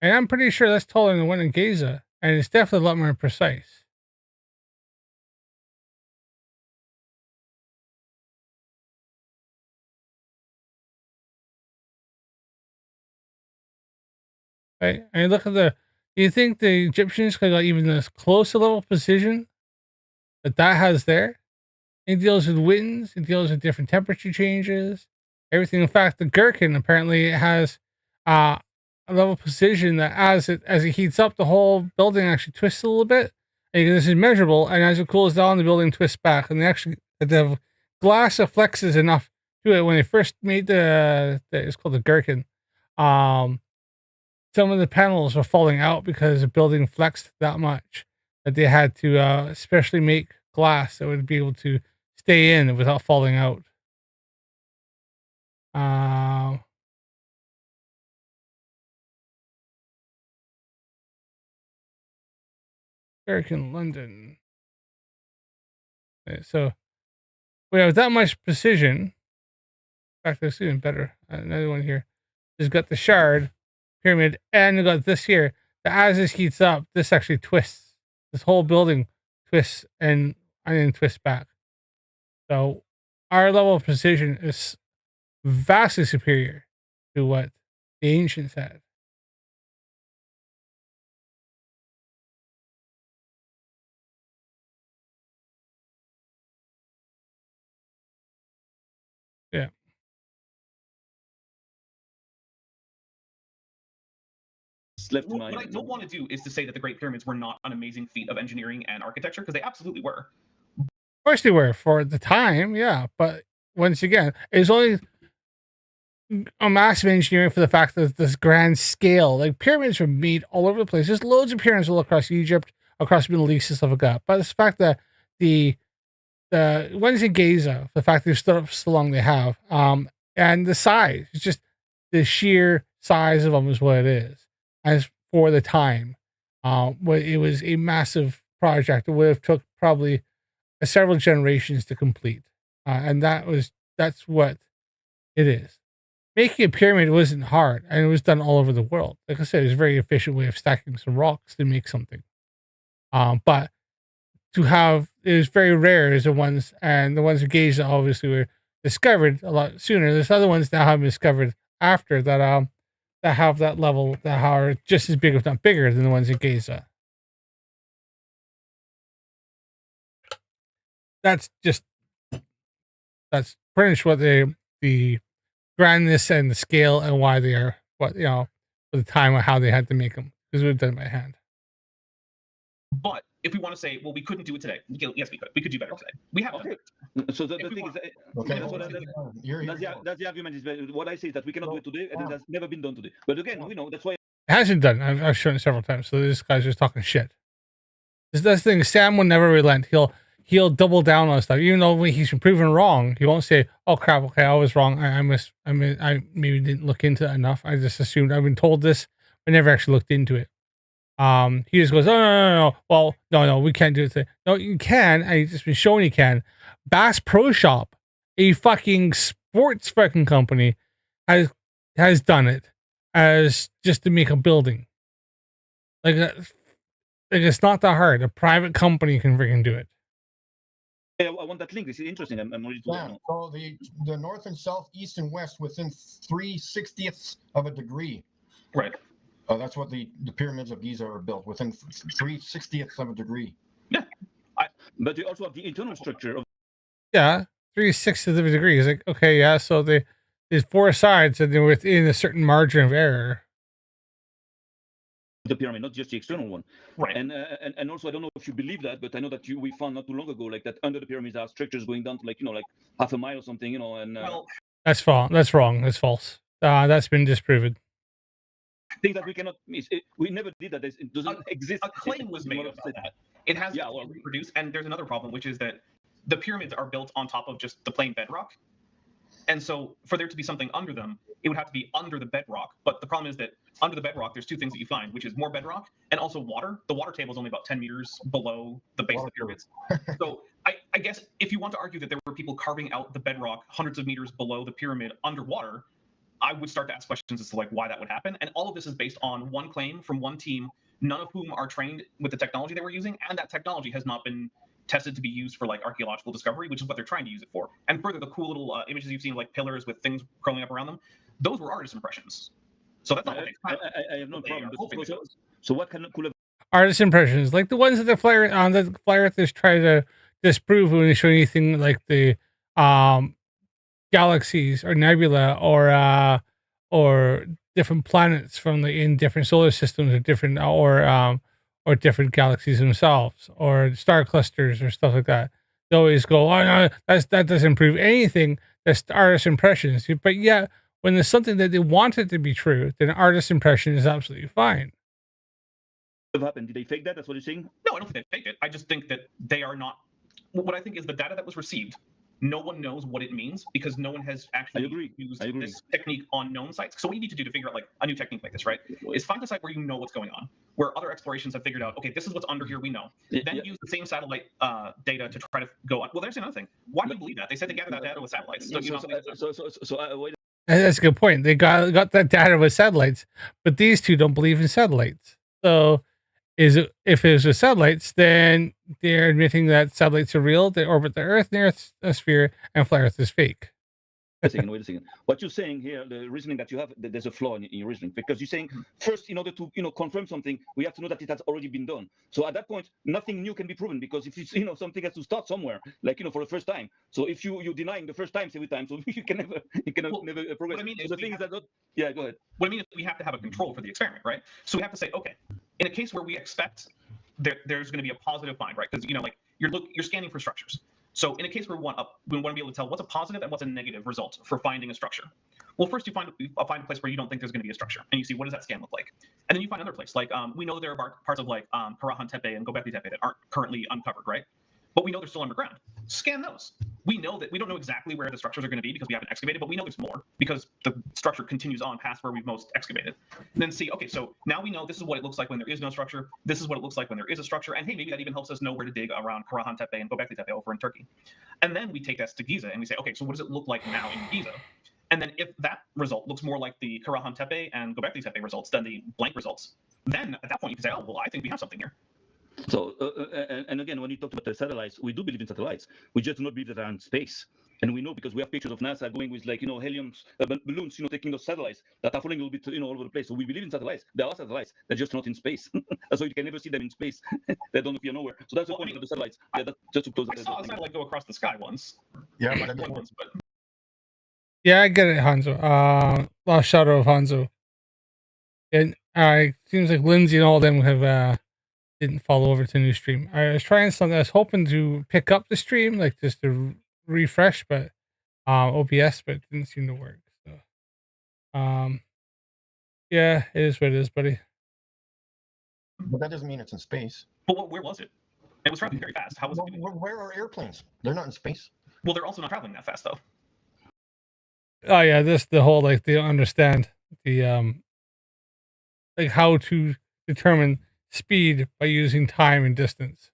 And I'm pretty sure that's taller than the one in Giza, and it's definitely a lot more precise. Right? And look at do you think the Egyptians could have got even this close a level of precision that has there? It deals with winds, it deals with different temperature changes, everything. In fact, the gherkin apparently has a level of precision that as it heats up, the whole building actually twists a little bit. And this is measurable, and as it cools down, the building twists back. And the glass that flexes enough to it when they first made it's called the gherkin. Some of the panels were falling out because the building flexed that much that they had to especially make glass that would be able to stay in without falling out. American London. So we have that much precision. In fact, it's even better. Another one here. It's got the shard pyramid, and we got this here. That as this heats up, this actually twists. This whole building twists and then twists back. So our level of precision is vastly superior to what the ancients had. Yeah. left to What I don't want to do is to say that the Great Pyramids were not an amazing feat of engineering and architecture, because they absolutely were. Of course they were for the time, yeah. But once again, it's only a massive engineering for the fact that this grand scale, like pyramids were made all over the place. There's loads of pyramids all across Egypt, across the Middle East and stuff like that. But it's the fact that the ones in Giza, the fact they've stood up so long they have, and the size, it's just the sheer size of them is what it is. As for the time, it was a massive project. It would have took probably several generations to complete, and that's what it is. Making a pyramid wasn't hard, and it was done all over the world. Like I said, it's a very efficient way of stacking some rocks to make something. But to have it was very rare as the ones in Giza obviously were discovered a lot sooner. There's other ones that have been discovered after that that have that level that are just as big, if not bigger, than the ones in Giza. That's pretty much what the grandness and the scale and why they are what for the time and how they had to make them, because we've done it by hand. But if we want to say, well, we couldn't do it today. Yes, we could. We could do better today. We have done it. So the thing is, Okay. that's the argument. Is what I say is that we cannot do it today, and it has never been done today. But again, we know that's why It hasn't done. I've shown it several times. So this guy's just talking shit. That's the thing. Sam will never relent. He'll double down on stuff, even though when he's been proven wrong. He won't say, "Oh crap, okay, I was wrong. I maybe didn't look into it enough. I just assumed I've been told this. I never actually looked into it." He just goes, "Oh no. Well, no, we can't do it today." No, you can. I just been shown you can. Bass Pro Shop, a fucking sports fucking company, has done it as just to make a building. Like it's not that hard. A private company can freaking do it. I want that link. This is interesting. I'm ready to know. So the north and south, east and west within 3/60ths of a degree. Right. That's what the pyramids of Giza are built, within 3/60th of a degree. Yeah. But you also have the internal structure of Yeah, 3/6 of the degree. It's like, okay, yeah, so there's four sides and they're within a certain margin of error. the pyramid, not just the external one. Right. And also, I don't know if you believe that, but I know that we found not too long ago, like that under the pyramids are structures going down to like half a mile or something, and Well, That's false. That's wrong. That's false. That's been disproven. things that we cannot miss. We never did that. It doesn't exist. a claim was made about that. It has Yeah, to well, be reproduced, and there's another problem, which is that the pyramids are built on top of just the plain bedrock. And so for there to be something under them, it would have to be under the bedrock. But the problem is that under the bedrock, there's two things that you find, which is more bedrock and also water. The water table is only about 10 meters below the base of the pyramids. So I guess if you want to argue that there were people carving out the bedrock hundreds of meters below the pyramid underwater, I would start to ask questions as to like why that would happen. And all of this is based on one claim from one team, none of whom are trained with the technology they were using, and that technology has not been tested to be used for like archaeological discovery, which is what they're trying to use it for. And further, the cool little images you've seen, like pillars with things curling up around them, those were artist impressions. So that's not what I have no problem. So what could have Artist impressions, like the ones that the flyer earthers try to disprove when they show anything like the galaxies or nebula or different planets from in different solar systems or different or different galaxies themselves or star clusters or stuff like that. They always go, oh no, that doesn't prove anything. That's artist impressions. But yeah, when there's something that they want it to be true, then artist impression is absolutely fine. have happened? Did they fake that? That's what you're saying? No, I don't think they faked it. I just think that they are not. What I think is the data that was received, no one knows what it means because no one has actually used this technique on known sites. So what you need to do to figure out like a new technique like this, right, is find a site where you know what's going on, where other explorations have figured out, okay, this is what's under here, we know. Then use the same satellite data to try to go on. Well, there's another thing. Why do you believe that? They said they gathered that data with satellites. Wait. That's a good point. They got that data with satellites, but these two don't believe in satellites. So if it was with satellites, then they're admitting that satellites are real, they orbit the Earth near a sphere, and flat Earth is fake. Wait a second. What you're saying here, the reasoning that you have, there's a flaw in your reasoning, because you're saying first, in order to confirm something, we have to know that it has already been done. So at that point, nothing new can be proven, because if it's something has to start somewhere, like for the first time. So if you're denying the first time every time, so you can never progress. What I mean so is the thing is that yeah, go ahead. What I mean is we have to have a control for the experiment, right? So we have to say, okay, in a case where we expect there's going to be a positive find, right? Because like you're scanning for structures. So in a case where we want to be able to tell what's a positive and what's a negative result for finding a structure. Well, first you find a place where you don't think there's going to be a structure, and you see what does that scan look like, and then you find another place. Like we know there are parts of like Karahan Tepe and Göbekli Tepe that aren't currently uncovered, right? But we know they're still underground. Scan those. We know that we don't know exactly where the structures are going to be because we haven't excavated, but we know there's more because the structure continues on past where we've most excavated. And then see, okay, so now we know this is what it looks like when there is no structure. This is what it looks like when there is a structure. And hey, maybe that even helps us know where to dig around Karahan Tepe and Göbekli Tepe over in Turkey. And then we take that to Giza and we say, okay, so what does it look like now in Giza? And then if that result looks more like the Karahan Tepe and Göbekli Tepe results than the blank results, then at that point you can say, oh, well, I think we have something here. So, and again, when you talk about the satellites, we do believe in satellites. We just do not believe that they're in space. And we know because we have pictures of NASA going with like, helium balloons, taking those satellites that are falling a little bit, all over the place. So we believe in satellites. There are satellites. They're just not in space. So you can never see them in space. They don't appear nowhere. So that's the point of the satellites. Just to close. I saw a satellite go across the sky once. Yeah, but I didn't once, but... Yeah, I get it, Hanzo. Lost shadow of Hanzo. And it seems like Lindsay and all of them have didn't follow over to new stream. I was trying something. I was hoping to pick up the stream, like just to refresh, but OBS, but it didn't seem to work. So, yeah, it is what it is, buddy. But that doesn't mean it's in space. But where was it? It was traveling very fast. How was it? Where are airplanes? They're not in space. Well, they're also not traveling that fast, though. Oh yeah, the whole like they don't understand the like how to determine speed by using time and distance.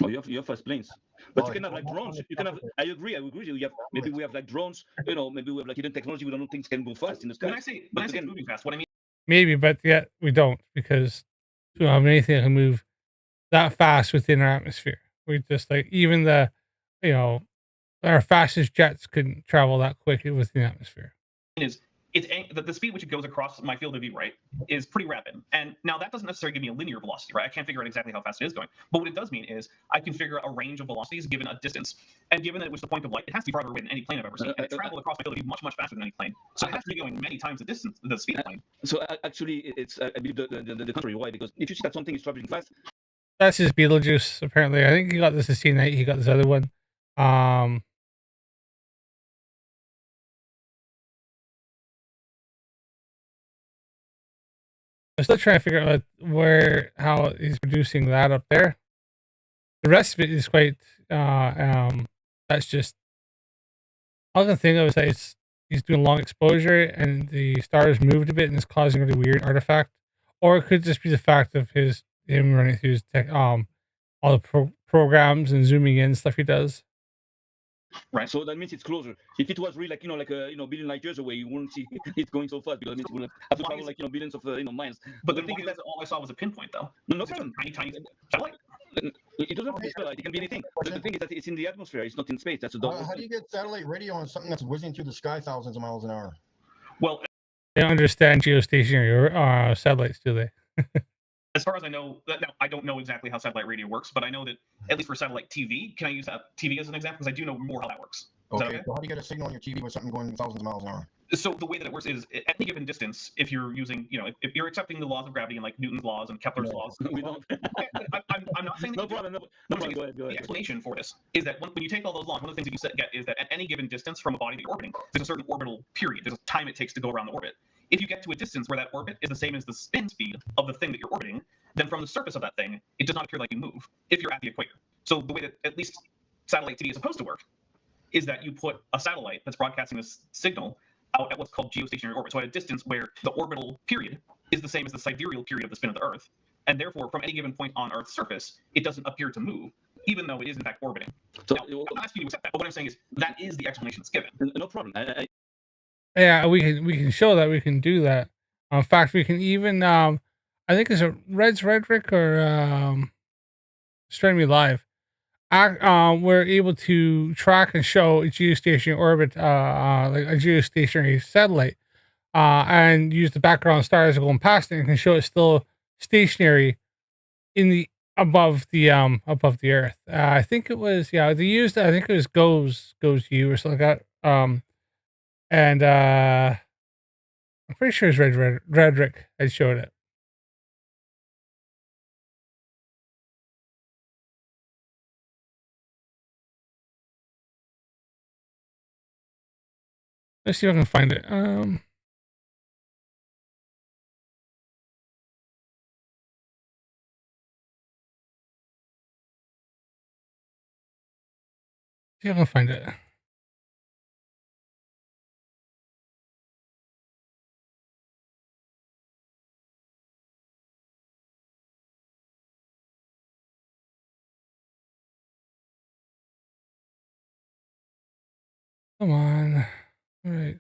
Oh, you have fast planes, but you can have like drones. You can have. I agree. You have maybe we have like drones. Maybe we have like hidden technology. We don't know things can go fast in the sky. When I say moving fast, what I mean. Maybe, but yet we don't because we don't have anything that can move that fast within our atmosphere. We just like even the, our fastest jets couldn't travel that quick within the atmosphere. Is the speed which it goes across my field of view, right, is pretty rapid. And now that doesn't necessarily give me a linear velocity, right? I can't figure out exactly how fast it is going. But what it does mean is I can figure out a range of velocities given a distance. And given that it was the point of light, it has to be farther away than any plane I've ever seen. And it traveled across my field of view much, much faster than any plane. So it has to be going many times the speed of plane. So actually, it's I believe the contrary. Why? Because if you see that something is traveling fast, That's his Beetlejuice, apparently. I think he got this at C-Night. He got this other one. I'm still trying to figure out how he's producing that up there. The rest of it is quite, that's just, all I can think of is that he's doing long exposure and the stars moved a bit and it's causing a really weird artifact. Or it could just be the fact of him running through his all the programs and zooming in stuff he does. right? So that means it's closer. If it was really like billion light years away, you wouldn't see it going so fast because it means it will have to travel like billions of miles. But the thing is, all I saw was a pinpoint, though. No It's problem. a tiny satellite. It doesn't have to be satellite. It can be anything. But the thing is that it's in the atmosphere. It's not in space. That's a How do you get satellite radio on something that's whizzing through the sky thousands of miles an hour? Well, They don't understand geostationary satellites, do they? as far as I know, now I don't know exactly how satellite radio works, but I know that at least for satellite TV, can I use TV as an example? Because I do know more how that works. Is that Okay, so how do you get a signal on your TV with something going thousands of miles an hour? So the way that it works is at any given distance, if you're using, if you're accepting the laws of gravity and like Newton's laws and Kepler's laws, We don't. I'm not saying that No problem. No problem. Go ahead. the explanation for this is that when you take all those laws, one of the things that you get is that at any given distance from a body that you're orbiting, there's a certain orbital period. There's a time it takes to go around the orbit. If you get to a distance where that orbit is the same as the spin speed of the thing that you're orbiting, then from the surface of that thing, it does not appear like you move if you're at the equator. So the way that at least satellite TV is supposed to work is that you put a satellite that's broadcasting this signal out at what's called geostationary orbit, so at a distance where the orbital period is the same as the sidereal period of the spin of the Earth, and therefore from any given point on Earth's surface, it doesn't appear to move, even though it is in fact orbiting. So, now, I'm not asking you to accept that, but what I'm saying is that is the explanation that's given. no problem. Yeah, we can show that we can do that. In fact, we can even I think it's a Redrick or Astronomy Live. We're able to track and show a geostationary orbit, like a geostationary satellite, and use the background stars going past it and can show it still stationary in the above the Earth. I think it was they used I think it was Goes U or something like that. And I'm pretty sure it's Redrick had showed it. Let's see if I can find it. See if I can find it. Come on. All right.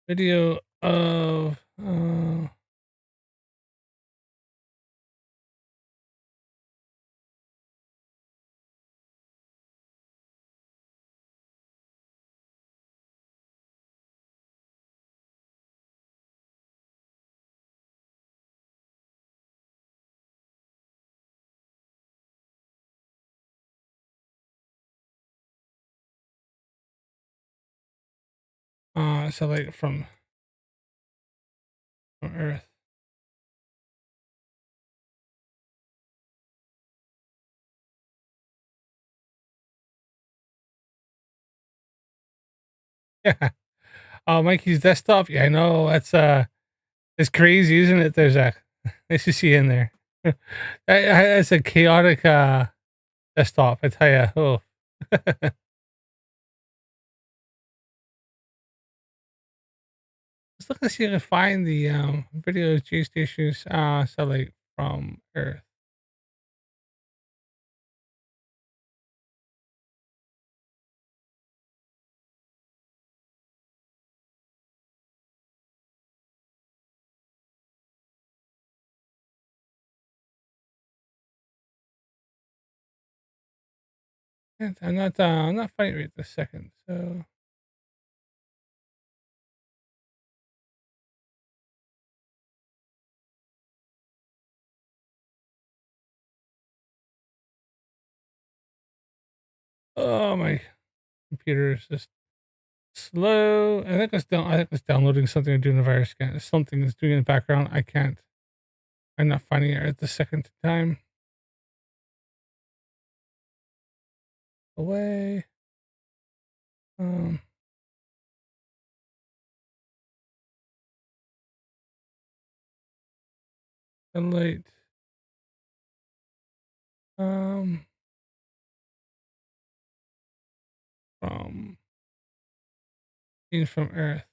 Video of satellite from Earth. Yeah. Oh, Mikey's desktop. Yeah, I know. It's crazy, isn't it? There's a nice to see you in there. It's a chaotic desktop. I tell you. Oh. Let's look and see if I can find the video of geostationary satellite from Earth. I'm not finding it right this second. So. Oh, my computer is just slow. I think it's downloading something or doing a virus scan. Something is doing in the background. I'm not finding it at the second time. Away. Sunlight. From seen from Earth.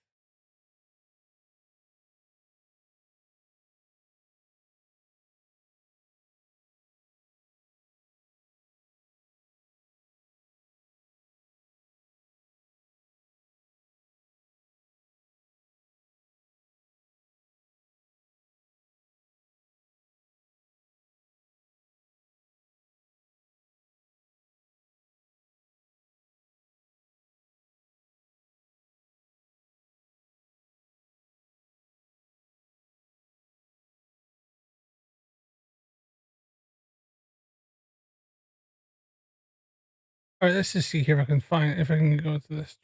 All right, let's just see here if I can go to this.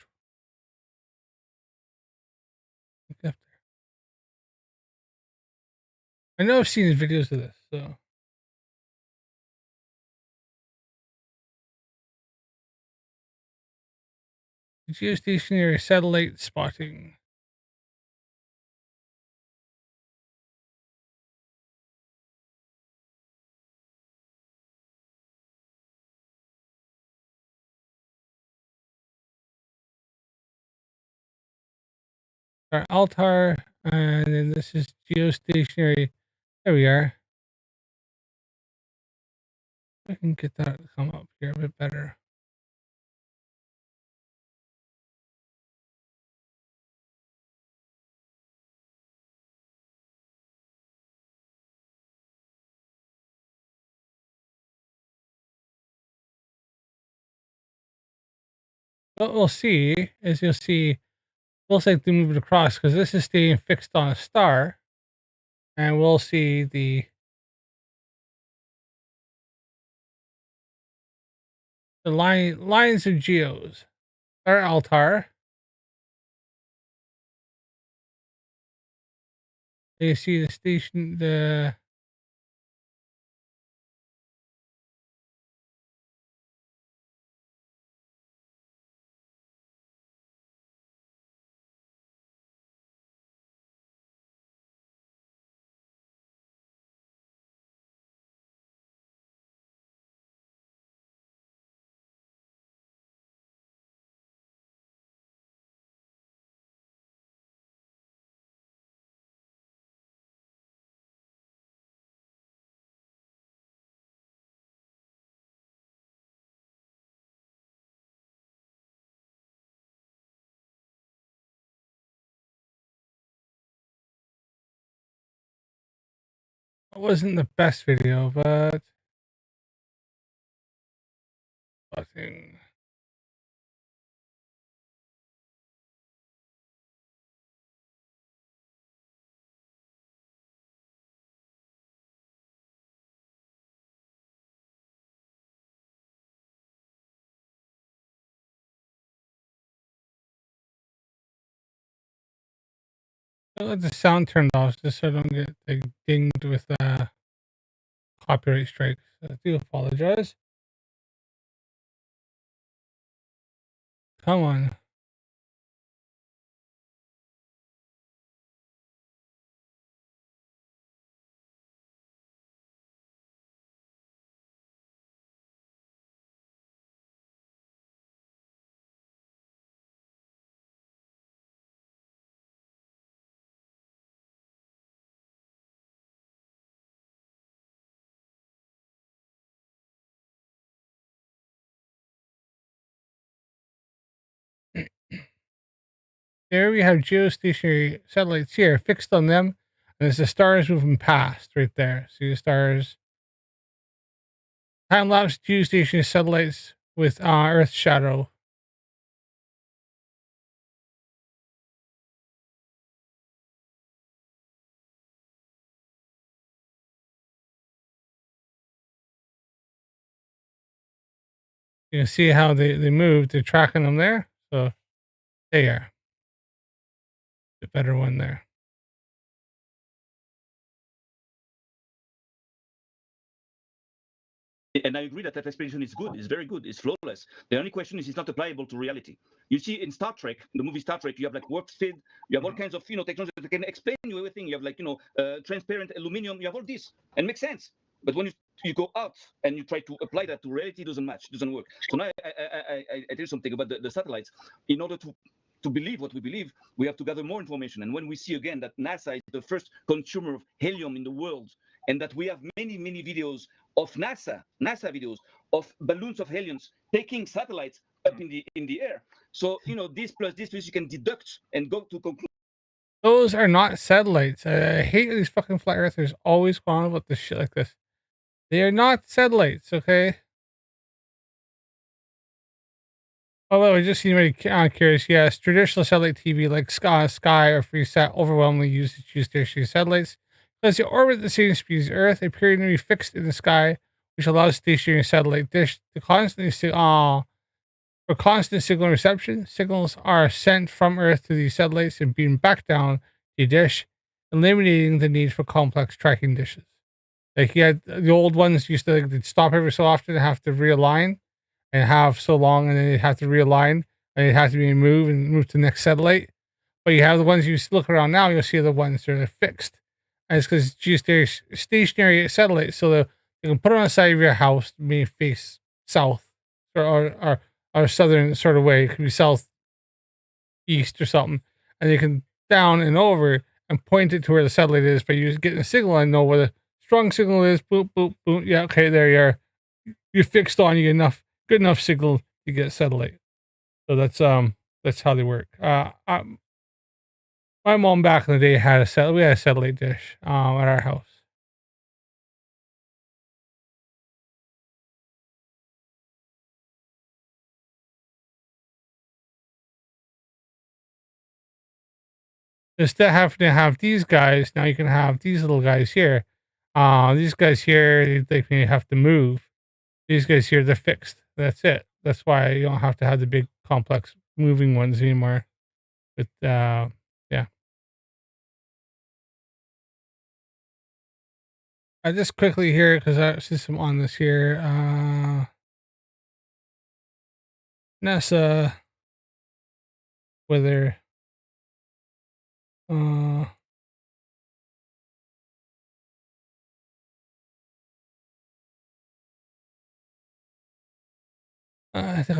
I know I've seen videos of this, so. Geostationary satellite spotting. Our altar, and then this is geostationary. There we are. I can get that to come up here a bit better. What we'll see is you'll see, looks like they move it across because this is staying fixed on a star, and we'll see the lines of geos. Our altar. You see the station, the it wasn't the best video, but fucking. I let the sound turned off just so I don't get like, dinged with copyright strikes. I do apologize. Come on. There we have geostationary satellites here fixed on them, and there's the stars moving past right there. See the stars. Time lapse geostationary satellites with Earth's shadow. You can see how they move. They're tracking them there. So they are the better one there. And I agree that that explanation is good. It's very good. It's flawless. The only question is it's not applicable to reality. You see, in Star Trek, the movie Star Trek, you have like warp speed, you have all kinds of technology that can explain you everything. You have like transparent aluminum. You have all this, and makes sense. But when you go out and you try to apply that to reality, it doesn't match, doesn't work. So now I tell you something about the satellites. In order to believe what we believe, we have to gather more information. And when we see again that NASA is the first consumer of helium in the world, and that we have many videos of NASA videos of balloons of heliums taking satellites up in the air. So this plus this, you can deduct and go to conclude. Those are not satellites. I hate these fucking flat earthers always going on about this shit like this. They are not satellites, okay? Although I just seem very curious. Yes, traditional satellite TV like Sky or FreeSat overwhelmingly use geostationary satellites because they orbit the same speed as Earth. They appear to be fixed in the sky, which allows stationary satellite dish to constantly for constant signal reception. Signals are sent from Earth to these satellites and beamed back down the dish, eliminating the need for complex tracking dishes. Like the old ones used to they'd stop every so often and have to realign and have so long, and then they'd have to realign and it has to be moved and moved to the next satellite. But you have the ones you look around now, you'll see the ones that are fixed. And it's because stationary satellites, so that you can put it on the side of your house, maybe face south or southern sort of way. It could be southeast or something, and you can down and over and point it to where the satellite is by using getting a signal and know where the strong signal is. Boop boop boop. Yeah, okay, there you are. You fixed on. You get good enough signal to get a satellite. So that's how they work. My mom back in the day had we had a satellite dish at our house. Instead of having to have these guys, now you can have these little guys here. These guys here, they have to move. These guys here, they're fixed. That's it. That's why you don't have to have the big complex moving ones anymore. But yeah. I just quickly here because I see some on this here. NASA whether I think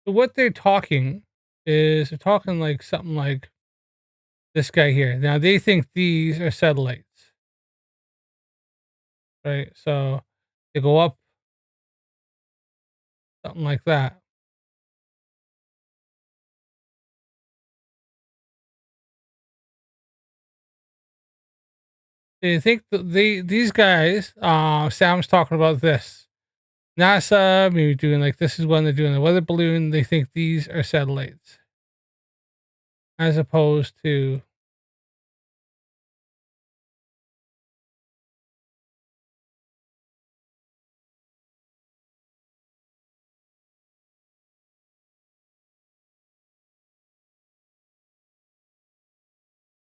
so what they're talking is they're talking like something like this guy here. Now they think these are satellites, right? So they go up something like that. They think that these guys, Sam's talking about this. NASA maybe doing like this is when they're doing the weather balloon. They think these are satellites, as opposed to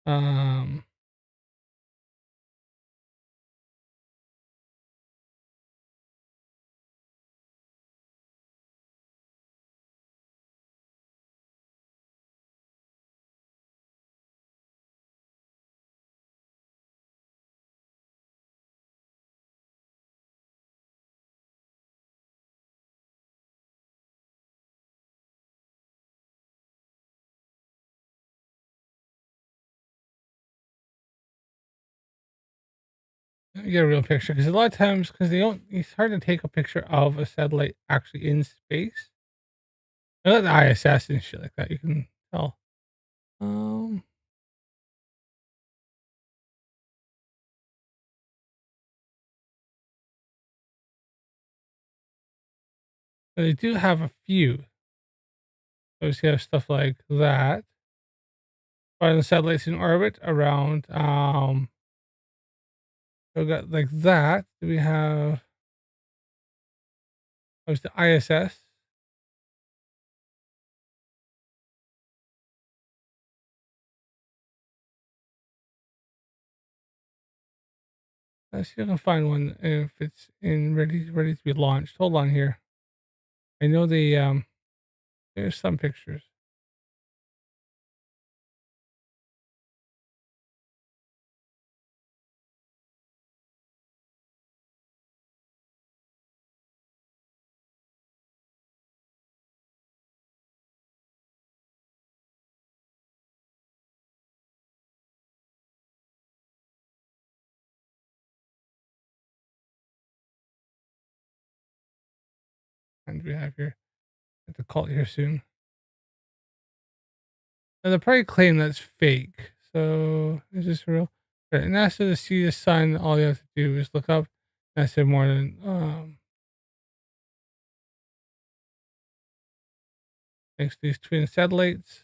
um. Let me get a real picture because a lot of times because they don't. It's hard to take a picture of a satellite actually in space. I got the ISS and shit like that. You can tell. Um. They do have a few. Obviously, have stuff like that. Finding satellites in orbit around. We got like that. Do we have? There's the ISS. Let's see if I can find one if it's in ready to be launched. Hold on here. I know the there's some pictures. And we have here. I have to call it here soon. Now they'll probably claim that's fake. So is this real? Right, NASA to see the sun, all you have to do is look up NASA more than thanks to these twin satellites.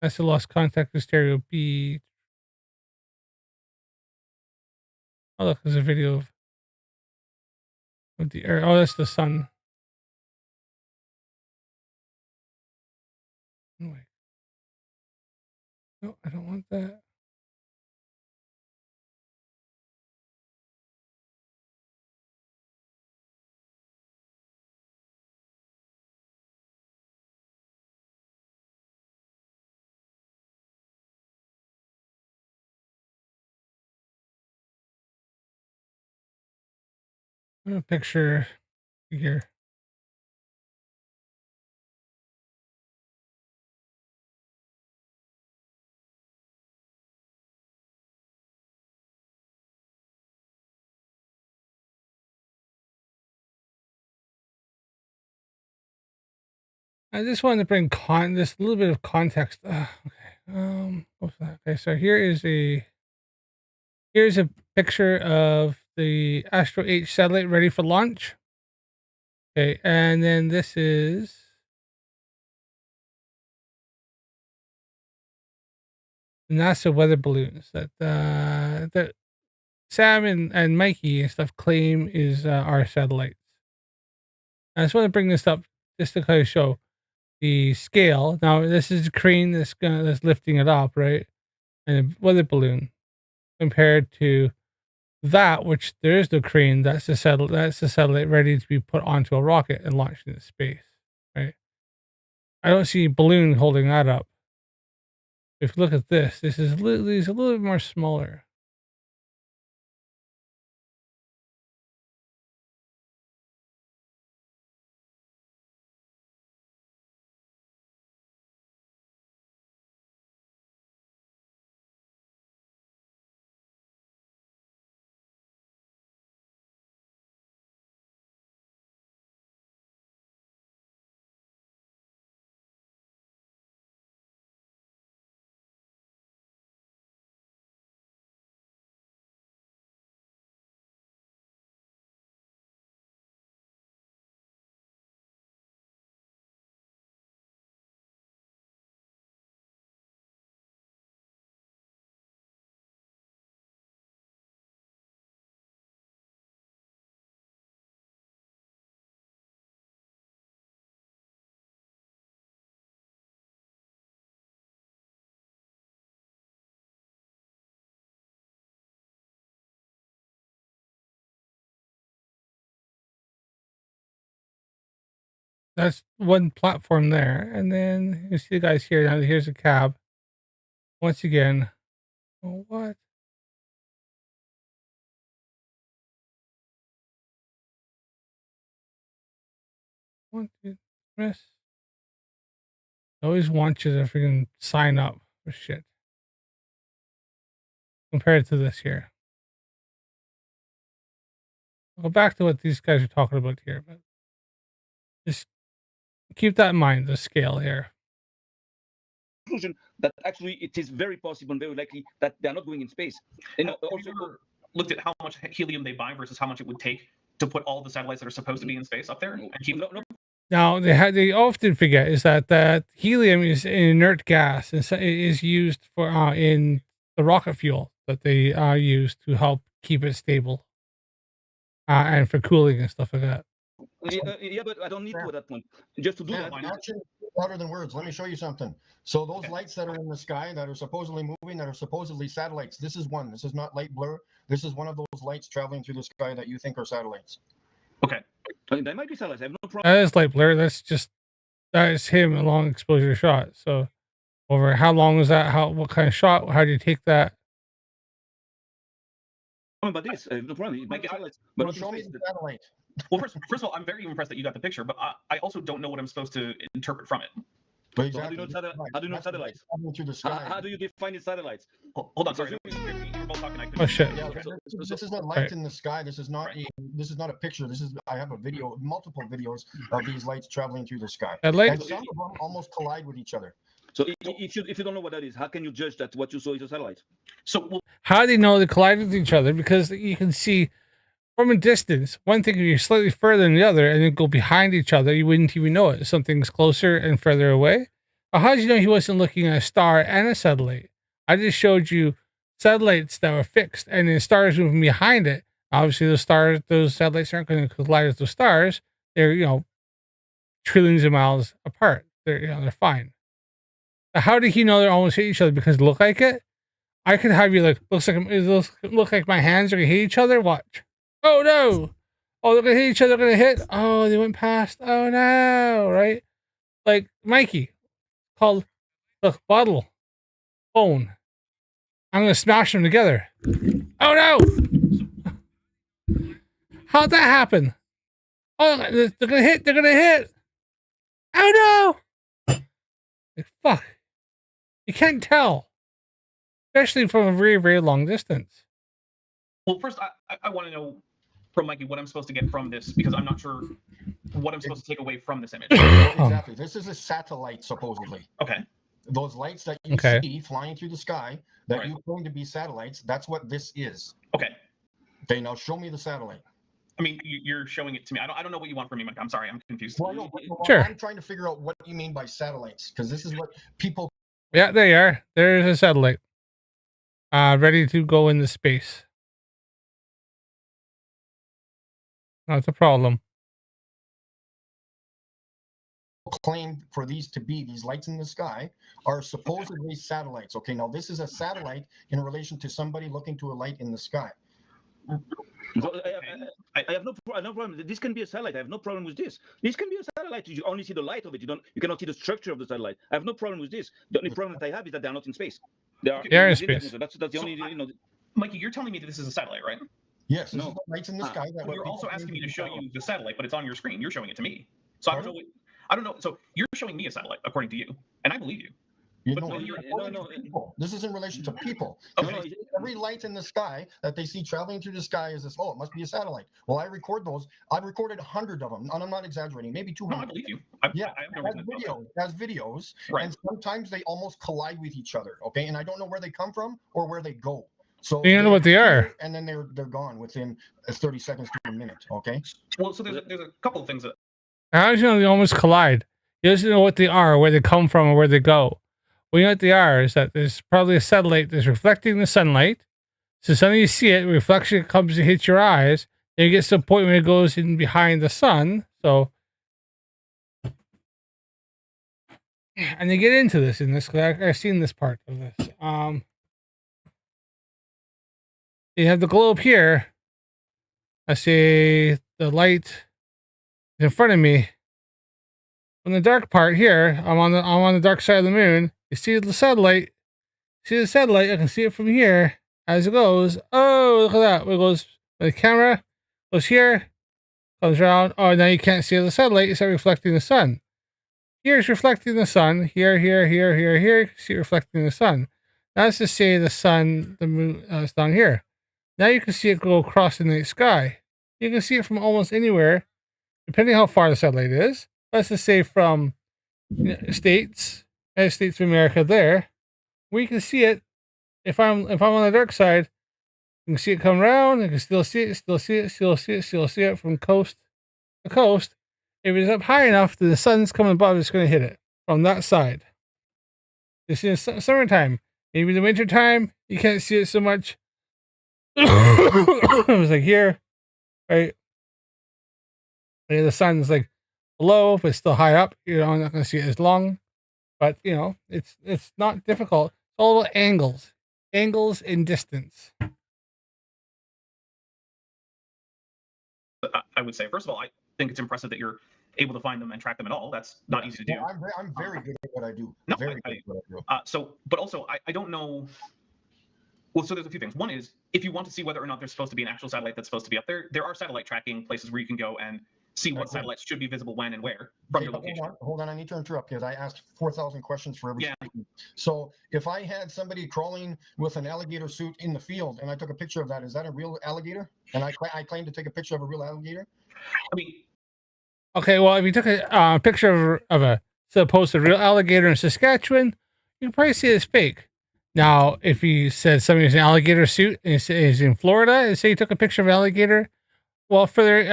NASA lost contact with stereo B. Oh look, there's a video of the air. Oh, that's the sun. Oh, wait. No, I don't want that. I'm gonna picture here. I just wanted to bring just a little bit of context. Okay. What's that? Okay, so here's a picture of the Astro H satellite ready for launch. Okay, and then this is NASA weather balloons that Sam and Mikey and stuff claim is our satellites. I just want to bring this up just to kind of show the scale. Now, this is a crane that's lifting it up, right? And a weather balloon compared to that, which there is no crane. That's the satellite ready to be put onto a rocket and launched into space, right? I don't see a balloon holding that up. If you look at this, this is a little bit more smaller. That's one platform there, and then you see the guys here. Now here's a cab. Once again, oh, what? Want to miss? I always want you to freaking sign up for shit. Compared to this here. I'll go back to what these guys are talking about here, but just keep that in mind, the scale here. Conclusion that actually it is very possible and very likely that they're not going in space. Have you ever looked at how much helium they buy versus how much it would take to put all the satellites that are supposed to be in space up there and keep No, Now they often forget is that helium is an inert gas and so it is used for in the rocket fuel that they use to help keep it stable and for cooling and stuff like that. yeah, but I don't need to at that point. Just to do Yeah, that. action louder than words. Let me show you something. So those lights that are in the sky that are supposedly moving, that are supposedly satellites, this is one. This is not light blur. This is one of those lights traveling through the sky that you think are satellites. Okay. That might be satellites. I have no problem. That is light blur. That is him a long exposure shot. So over how long was that? What kind of shot? How do you take that? About this, I have no problem. It might be satellites, but Well, not in show me space. the satellite. Well, first of all, I'm very impressed that you got the picture, but I also don't know what I'm supposed to interpret from it. But So how do you know satellites? Traveling through the sky. How do you define the satellites? Hold on, sorry. You were both talking. I couldn't. Oh shit! Yeah, this is not light in the sky. This is not a picture. I have a video, multiple videos of these lights traveling through the sky. That light, And some of them almost collide with each other. So if you don't know what that is, how can you judge that what you saw is a satellite? So how do you know they collide with each other? Because you can see from a distance. One thing, if you're slightly further than the other and then go behind each other, you wouldn't even know it. Something's closer and further away. But how did you know he wasn't looking at a star and a satellite? I just showed you satellites that were fixed and then stars moving behind it. Obviously, those satellites aren't going to collide with those stars. They're, trillions of miles apart. They're fine. But how did he know they're almost hit each other? Because it looked like it? I could have you look like my hands are going to hit each other. Watch. Oh, no. Oh, they're going to hit each other. They're going to hit. Oh, they went past. Oh, no. Right? Like Mikey. Called, look, bottle. Phone. I'm going to smash them together. Oh, no. How'd that happen? Oh, they're going to hit. They're going to hit. Oh, no. Like, fuck. You can't tell. Especially from a very, very long distance. Well, first, I want to know from Mikey what I'm supposed to get from this, because I'm not sure what I'm supposed to take away from this image. Exactly. This is a satellite, supposedly. Okay. Those lights that you see flying through the sky that you claim to be satellites, that's what this is. Okay. Okay, now show me the satellite. I mean, you're showing it to me. I don't know what you want from me, Mike. I'm sorry, I'm confused. Well, no, sure. I'm trying to figure out what you mean by satellites, because this is what people... Yeah, there you are. There's a satellite. Ready to go into space. That's a problem. claim for these to be, these lights in the sky, are supposedly satellites. Okay, now this is a satellite in relation to somebody looking to a light in the sky. I have no problem. This can be a satellite. I have no problem with this. This can be a satellite. You only see the light of it. You cannot see the structure of the satellite. I have no problem with this. The only problem that I have is that they're not in space. They are in space. That's the only, Mikey, you're telling me that this is a satellite, right? Yes, this is the lights in the sky. But you're also asking me to show you the satellite, but it's on your screen. You're showing it to me. So I don't know. So you're showing me a satellite, according to you, and I believe you. People. This is in relation to people. Okay. Every light in the sky that they see traveling through the sky is this, oh, it must be a satellite. Well, I record those. I've recorded 100 of them, and I'm not exaggerating, maybe 200. No, I believe you. I have no reason as videos, right. And sometimes they almost collide with each other, okay? And I don't know where they come from or where they go. So you don't know what they are. And then they're gone within 30 seconds to a minute, okay? Well, so there's a couple of things that... How do you know they almost collide? You just know what they are, where they come from, or where they go. Well, you know what they are is that there's probably a satellite that's reflecting the sunlight. So suddenly you see it, reflection comes and hits your eyes. Then it gets to the point where it goes in behind the sun. So, and they get into this in this, because I've seen this part of this. You have the globe here. I see the light in front of me. On the dark part here, I'm on the dark side of the moon. You see the satellite. See the satellite? I can see it from here as it goes. Oh, look at that! It goes. The camera goes here, comes around. Oh, now you can't see the satellite. It's reflecting the sun. Here's reflecting the sun. Here. You see it reflecting the sun. That's to say the sun, the moon, is down here. Now you can see it go across the night sky. You can see it from almost anywhere, depending how far the satellite is. Let's just say from States of America there, we can see it. If I'm on the dark side, You can see it come around. You can still see it, still see it, still see it, still see it from coast to coast. If it's up high enough that the sun's coming above, it's going to hit it from that side. It's in summertime. Maybe in the wintertime, you can't see it so much. It was like here, right? And the sun's like below, but still high up. I'm not going to see it as long. But, it's not difficult. It's all about angles. Angles and distance. I would say, first of all, I think it's impressive that you're able to find them and track them at all. That's not easy to do. I'm very good at what I do. No, very good at what I do. But also, I don't know. Well, so there's a few things. One is, if you want to see whether or not there's supposed to be an actual satellite that's supposed to be up there, there are satellite tracking places where you can go and see what satellites should be visible when and where from your location. Hold on, I need to interrupt because I asked 4,000 questions for every statement. So if I had somebody crawling with an alligator suit in the field and I took a picture of that, is that a real alligator? And I claim to take a picture of a real alligator? I mean, okay, well, if you took a picture of a supposed real alligator in Saskatchewan, you can probably see it's fake. Now, if you said somebody was in an alligator suit and is in Florida and say you took a picture of an alligator, well, further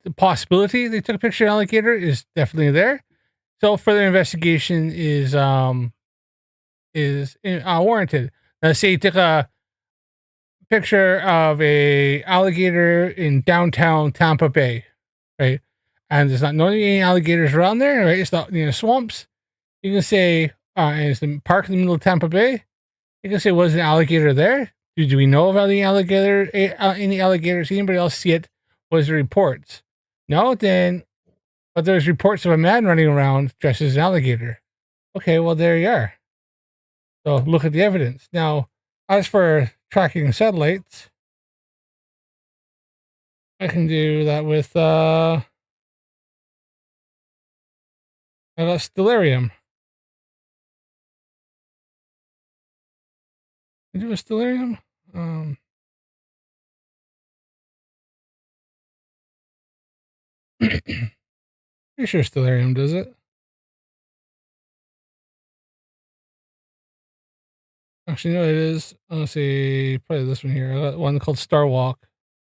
the possibility they took a picture of an alligator is definitely there. So further investigation is warranted. Now, say you took a picture of a alligator in downtown Tampa Bay, right? And there's not any alligators around there, right? It's not swamps. You can say, and it's the park in the middle of Tampa Bay. You can say, was an alligator there? Do we know about any alligators? Anybody else see it? Was there reports? No, then, but there's reports of a man running around dressed as an alligator. Okay, well, there you are. So look at the evidence. Now, as for tracking satellites, I can do that with, I got Stellarium. Can I do a Stellarium? Pretty sure Stellarium does it. Actually, no, it is. Let's see, probably this one here. I got one called Star Walk,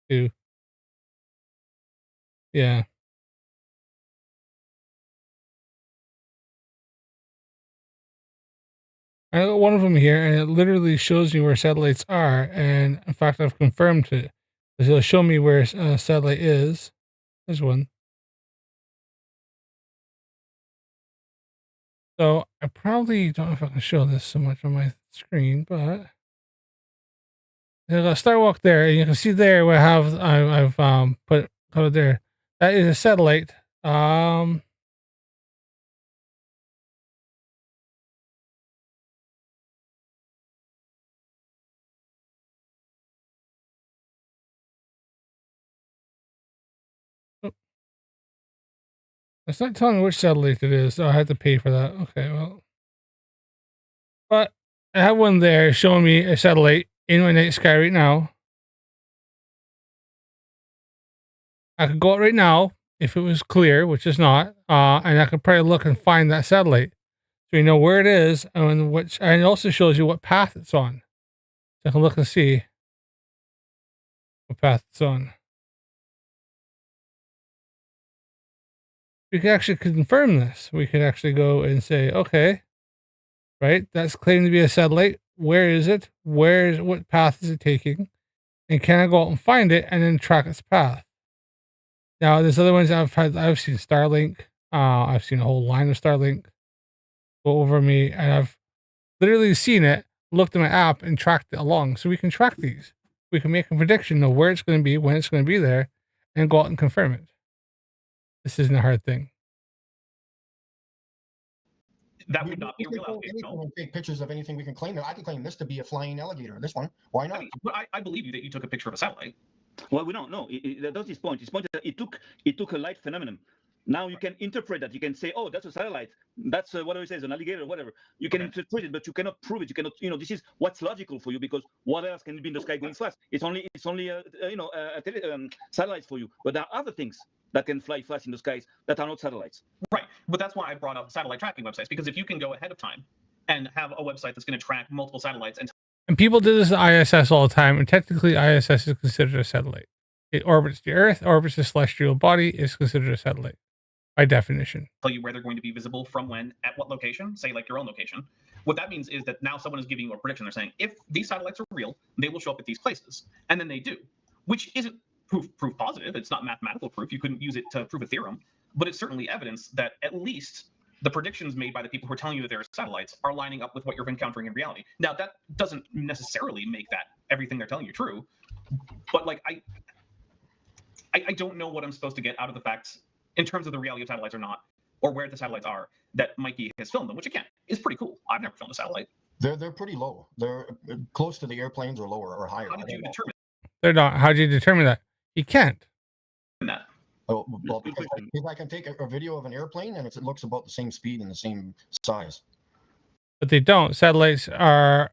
too. Yeah. I got one of them here, and it literally shows me where satellites are. And in fact, I've confirmed it because it'll show me where a satellite is. There's one. So I probably don't know if I can show this so much on my screen, but there's a Star Walk there, and you can see there where I've put it there. That is a satellite. It's not telling me which satellite it is, so I have to pay for that. Okay, well. But I have one there showing me a satellite in my night sky right now. I could go out right now if it was clear, which is not, and I could probably look and find that satellite. So you know where it is and and it also shows you what path it's on. So I can look and see what path it's on. We could actually confirm this. We could actually go and say, okay, right, that's claimed to be a satellite. Where is it? What path is it taking? And can I go out and find it and then track its path? Now, there's other ones I've seen Starlink. I've seen a whole line of Starlink go over me, and I've literally seen it, looked at my app, and tracked it along. So we can track these. We can make a prediction of where it's going to be, when it's going to be there, and go out and confirm it. This isn't a hard thing. That would not be a real alligator. No. Take pictures of anything we can claim. I can claim this to be a flying alligator. This one, why not? I believe you that you took a picture of a satellite. Well, we don't know. That's his point. His point is that it took a light phenomenon. Now you can interpret that. You can say, "Oh, that's a satellite. That's whatever it says, an alligator, or whatever." You can interpret it, but you cannot prove it. You cannot, this is what's logical for you, because what else can be in the sky going fast? It's only satellites for you. But there are other things that can fly fast in the skies that are not satellites. Right, but that's why I brought up satellite tracking websites, because if you can go ahead of time and have a website that's going to track multiple satellites and And people do this at ISS all the time, and technically ISS is considered a satellite. It orbits the Earth, orbits the celestial body, is considered a satellite by definition. Tell you where they're going to be visible from when, at what location, say like your own location. What that means is that now someone is giving you a prediction. They're saying, if these satellites are real, they will show up at these places. And then they do, which isn't proof positive. It's not mathematical proof. You couldn't use it to prove a theorem, but it's certainly evidence that at least the predictions made by the people who are telling you that there are satellites are lining up with what you're encountering in reality. Now, that doesn't necessarily make that everything they're telling you true, but like I don't know what I'm supposed to get out of the facts in terms of the reality of satellites or not, or where the satellites are that Mikey has filmed them, which again is pretty cool. I've never filmed a satellite. They're pretty low. They're close to the airplanes or lower or higher. How did you determine They're not. How do you determine that? You can't. that? Oh, well, because I can take a video of an airplane and it looks about the same speed and the same size. But they don't. Satellites are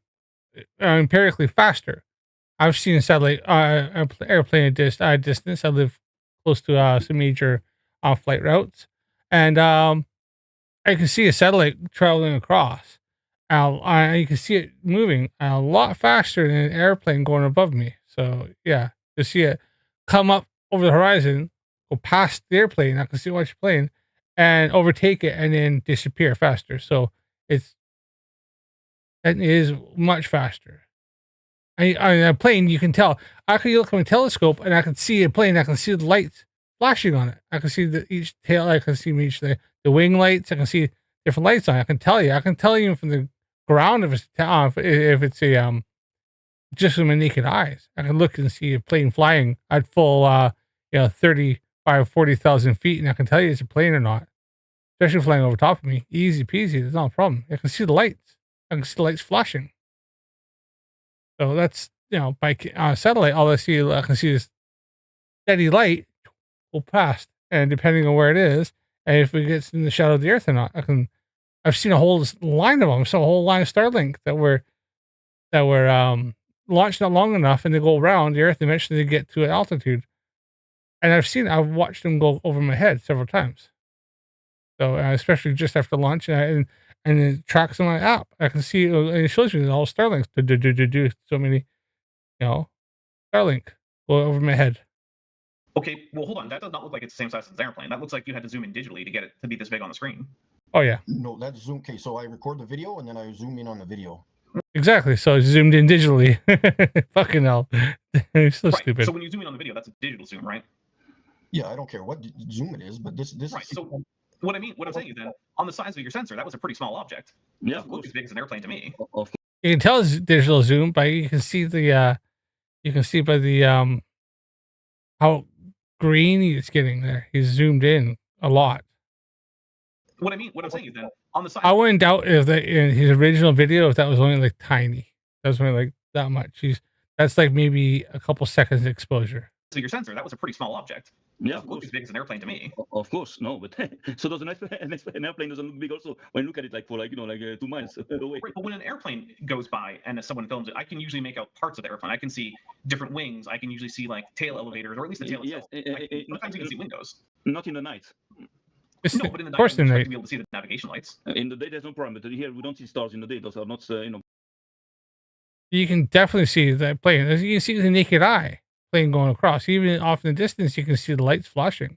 empirically faster. I've seen a satellite airplane at distance. I live close to some major flight routes, and I can see a satellite traveling across. You can see it moving a lot faster than an airplane going above me. So yeah, you see it come up over the horizon, go past the airplane. I can see what you're playing, and overtake it, and then disappear faster. So it is much faster. A plane, you can tell. I can look at my telescope and I can see a plane. I can see the lights flashing on it. I can see each tail. I can see each the wing lights. I can see different lights on it. I can tell you. I can tell you from the ground if it's a just with my naked eyes. I can look and see a plane flying at full 40,000 feet, and I can tell you it's a plane or not. Especially flying over top of me, easy peasy. There's no problem. I can see the lights. I can see the lights flashing. So that's, by satellite, all I can see is steady light go past. And depending on where it is, and if it gets in the shadow of the Earth or not, I've seen a whole line of them. So a whole line of Starlink that were launched not long enough, and they go around the Earth. And eventually they get to an altitude. And I've watched them go over my head several times. So especially just after launch, and it tracks on my app. I can see, and it shows me all Starlinks. Do so many, Starlink go over my head. Okay, well, hold on. That does not look like it's the same size as an airplane. That looks like you had to zoom in digitally to get it to be this big on the screen. Oh yeah. No, that's zoom. Okay, so I record the video and then I zoom in on the video. Exactly. So it's zoomed in digitally. Fucking hell. It's so stupid. So when you zoom in on the video, that's a digital zoom, right? Yeah, I don't care what zoom it is, but this right. So what I'm saying is then on the size of your sensor, that was a pretty small object. Yeah, it doesn't look as big as an airplane to me. You can tell it's digital zoom, but you can see by the how green it's getting there. He's zoomed in a lot. What I'm saying is then on the side. I wouldn't doubt if that in his original video, if that was only like tiny. That was only like that much. That's like maybe a couple seconds exposure. So your sensor, that was a pretty small object. Yeah, doesn't look as big as an airplane to me. Of course, no, but so does an airplane doesn't look big also when you look at it for 2 miles away. Right, but when an airplane goes by and someone films it, I can usually make out parts of the airplane. I can see different wings. I can usually see like tail elevators, or at least the tail itself. Sometimes you can see windows. Not in the night. No, but in the night, you expect to be able to see the navigation lights. In the day, there's no problem. But here, we don't see stars in the day. Those are not, You can definitely see that plane. You can see the naked eye plane going across. Even off in the distance, you can see the lights flashing.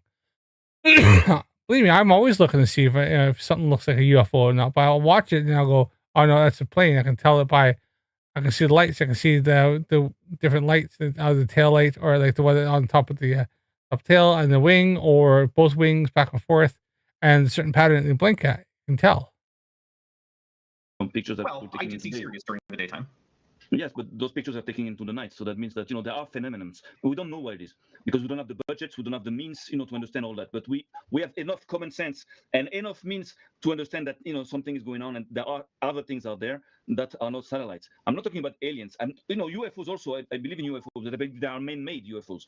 Believe me, I'm always looking to see if something looks like a UFO or not. But I'll watch it and I'll go, "Oh no, that's a plane." I can tell it by. I can see the lights. I can see the different lights out of the tail light, or like the one on top of the top tail and the wing, or both wings back and forth, and a certain pattern they blink at. You can tell. Some pictures that I can see Sirius during the daytime. Yes, but those pictures are taken into the night, so that means that there are phenomena, but we don't know what it is because we don't have the budgets, we don't have the means, to understand all that. But we have enough common sense and enough means to understand that something is going on, and there are other things out there that are not satellites. I'm not talking about aliens. And UFOs also. I believe in UFOs. They are man-made UFOs.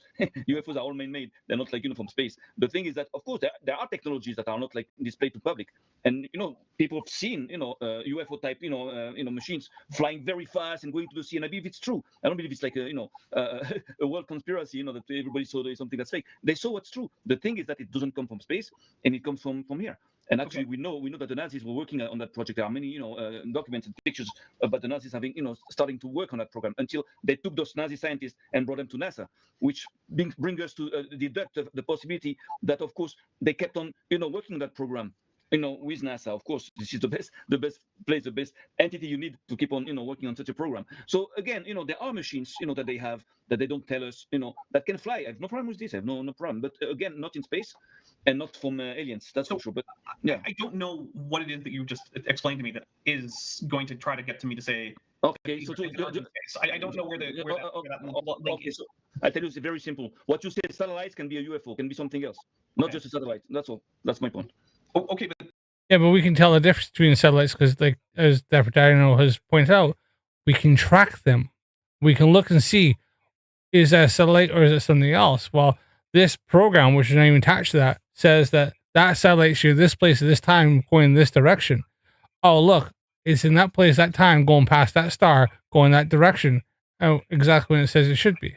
UFOs are all man-made. They're not from space. The thing is that, of course, there are technologies that are not displayed to public. And people have seen UFO type machines flying very fast and going to the sea. And I believe it's true. I don't believe it's a world conspiracy. That everybody saw there is something that's fake. They saw what's true. The thing is that it doesn't come from space, and it comes from here. And actually, we know that the Nazis were working on that project. There are many, documents and pictures about the Nazis having, starting to work on that program until they took those Nazi scientists and brought them to NASA, which brings us to deduct the possibility that, of course, they kept on, working on that program. With NASA, of course, this is the best place, the best entity you need to keep on, working on such a program. So again, there are machines, that they have that they don't tell us, that can fly. I have no problem with this. I have no problem. But again, not in space and not from aliens. That's for sure. But yeah, I don't know what it is that you just explained to me that is going to try to get to me to say. Okay, so I don't know where that link is. So I tell you, it's very simple. What you say, satellites can be a UFO, can be something else, not just a satellite. That's all. That's my point. Okay, but yeah, but we can tell the difference between satellites because, like as Dapper Dino has pointed out, we can track them. We can look and see, is that a satellite or is it something else? Well, this program, which is not even attached to that, says that satellite should this place at this time going in this direction. Oh, look, it's in that place that time going past that star, going that direction. Oh, exactly when it says it should be.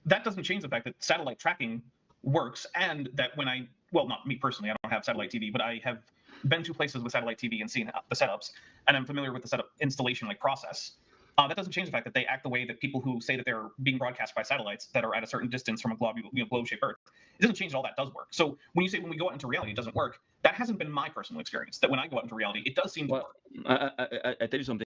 That doesn't change the fact that satellite tracking works, and that well, not me personally, I don't have satellite TV, but I have been to places with satellite TV and seen the setups, and I'm familiar with the setup installation process. That doesn't change the fact that they act the way that people who say that they're being broadcast by satellites that are at a certain distance from a globe-shaped Earth. It doesn't change that all that does work. So when you say when we go out into reality it doesn't work, that hasn't been my personal experience. That when I go out into reality, it does seem to work. I tell you something.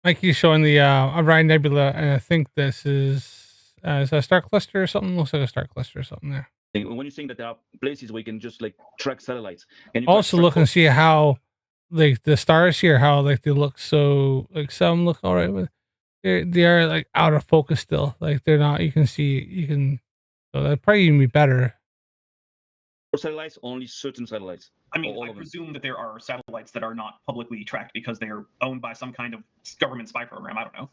Mikey's showing the Orion Nebula, and I think this is a star cluster or something. Looks like a star cluster or something there. When you're saying that there are places where you can just track satellites, and you also look and see how the stars here, how they look so some look all right, but they are out of focus still. They're not. You can see so that'd probably even be better. For satellites, only certain satellites. I mean, I presume that there are satellites that are not publicly tracked because they are owned by some kind of government spy program. I don't know.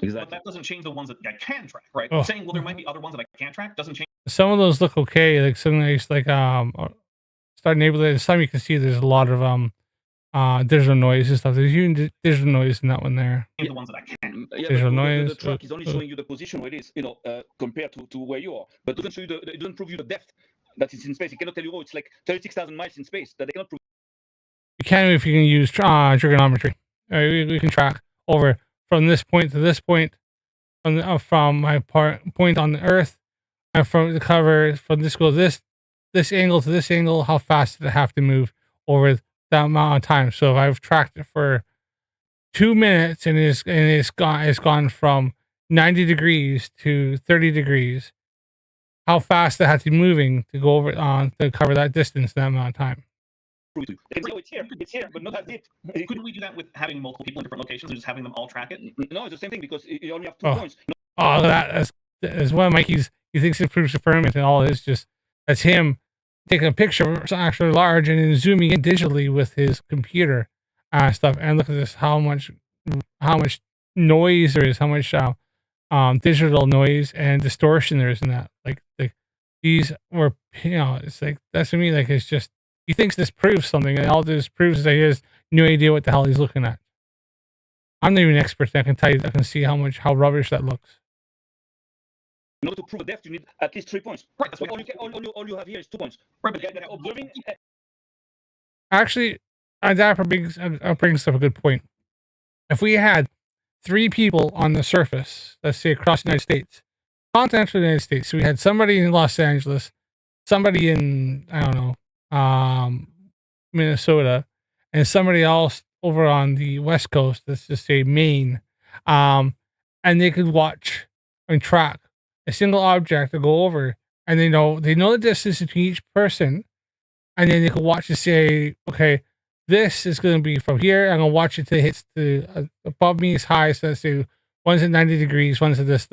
Exactly. But that doesn't change the ones that I can track, right? Oh. Saying, well, there might be other ones that I can't track doesn't change. Some of those look okay, something Star Nebula. Some you can see there's a lot of digital noise and stuff. There's even digital noise in that one there. The ones that I can. Yeah, digital noise. The track is only showing you the position where it is, compared to where you are, but it doesn't show you it doesn't prove you the depth that it's in space. It cannot tell you, it's 36,000 miles in space. That they cannot prove. You can if you can use trigonometry. We can track over from this point to this point, from my point on the Earth, and from the cover from this go this angle to this angle. How fast did it have to move over that amount of time? So if I've tracked it for 2 minutes and it's gone from 90 degrees to 30 degrees. How fast it had to be moving to go over to cover that distance in that amount of time. It's here, but not that deep. Couldn't we do that with having multiple people in different locations and just having them all track it? No, it's the same thing because you only have 2 points. Oh, that's one of Mikey's. He thinks it proves the firmament, and all it is just that's him taking a picture actually large and then zooming in digitally with his computer stuff. And look at this, how much noise there is, how much digital noise and distortion there is in that. These were, it's that's to me, it's just, he thinks this proves something, and all this proves is that he has no idea what the hell he's looking at. I'm not even an expert. I can tell you, I can see how rubbish that looks. In order to prove a depth, you need at least 3 points. Right. That's all you have here is 2 points. Right, but they're observing. Actually, Dapper brings up a good point. If we had 3 people on the surface, let's say across the United States, continental United States, so we had somebody in Los Angeles, somebody in, I don't know, Minnesota, and somebody else over on the West Coast, let's just say Maine, and they could watch and track a single object to go over, and they know the distance between each person, and then they could watch and say, okay, this is going to be from here. I'm going to watch it till it hits above me as high. So let's say one's at 90 degrees, one's at this.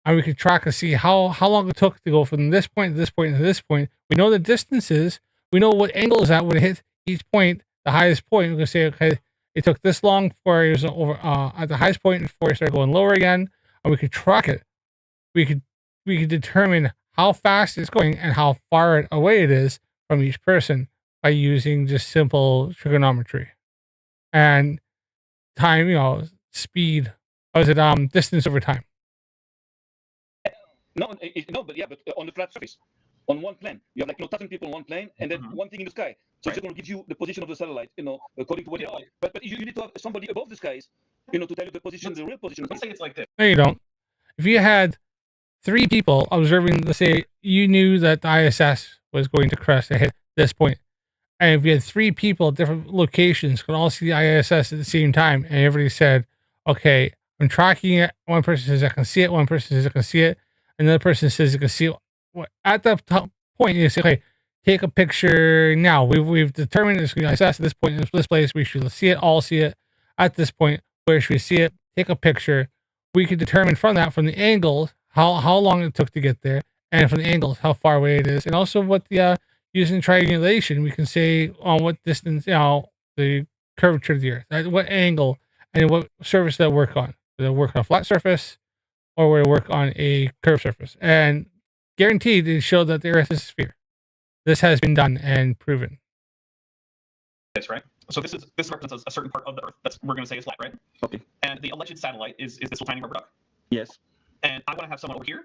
And we could track and see how long it took to go from this point to this point to this point. We know the distances. We know what angle is at when it hits each point, the highest point. We can say, okay, it took this long before it was over at the highest point before it started going lower again. And we could track it. We could determine how fast it's going and how far away it is from each person by using just simple trigonometry and time, speed. Or is it distance over time? No, but on the flat surface. on one plane. You have like 1,000 people on one plane, and then one thing in the sky. So Right. it's going to give you the position of the satellite, according to what. Yeah. But you need to have somebody above the skies, to tell you the position, the real position. Let's say it's like this. No, you don't. If you had 3 people observing, let's say you knew that the ISS was going to crash and hit this point, and if you had 3 people at different locations could all see the ISS at the same time, and everybody said, okay, I'm tracking it. One person says I can see it. One person says I can see it. Another person says you can see it. At the top point, you say, okay, take a picture now. We've determined it's going to be ISS at this point, in this place. We should see it, all see it. At this point, where should we see it? Take a picture. We could determine from that, from the angles, how long it took to get there, and from the angles, how far away it is, and also what the using triangulation, we can say on what distance, the curvature of the Earth, at what angle, and what surface that work on. Will it work on a flat surface, or will it work on a curved surface? And guaranteed, it showed that the Earth is a sphere. This has been done and proven. This, right? So this represents a certain part of the Earth that's we're going to say is flat, right? Okay. And the alleged satellite is this little tiny rubber duck. Yes. And I want to have someone over here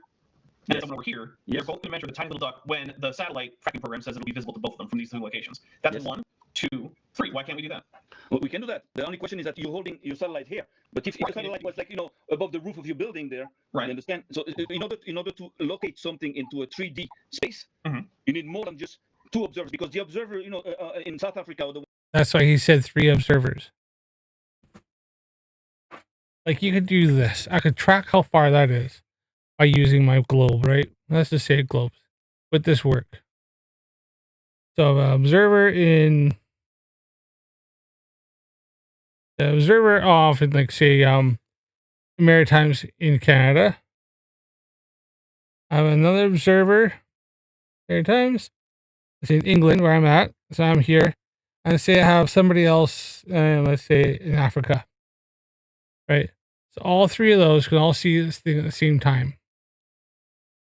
and someone over here. Yes. They're both going to measure the tiny little duck when the satellite tracking program says it'll be visible to both of them from these 2 locations. That's Yes. 1, 2, 3. Why can't we do that? Well, we can do that. The only question is that you're holding your satellite here. But if your satellite was like, above the roof of your building there, Right. you understand? So in order to locate something into a 3D space, you need more than just 2 observers, because the observer, in South Africa, That's why he said 3 observers. Like, you could do this. I could track how far that is by using my globe, right? Let's just say globes. Would this work? So, observer off in, like, say, Maritimes in Canada. I have another observer, Maritimes. It's in England, where I'm at. So I'm here. And say I have somebody else, let's say in Africa, right? So all 3 of those can all see this thing at the same time.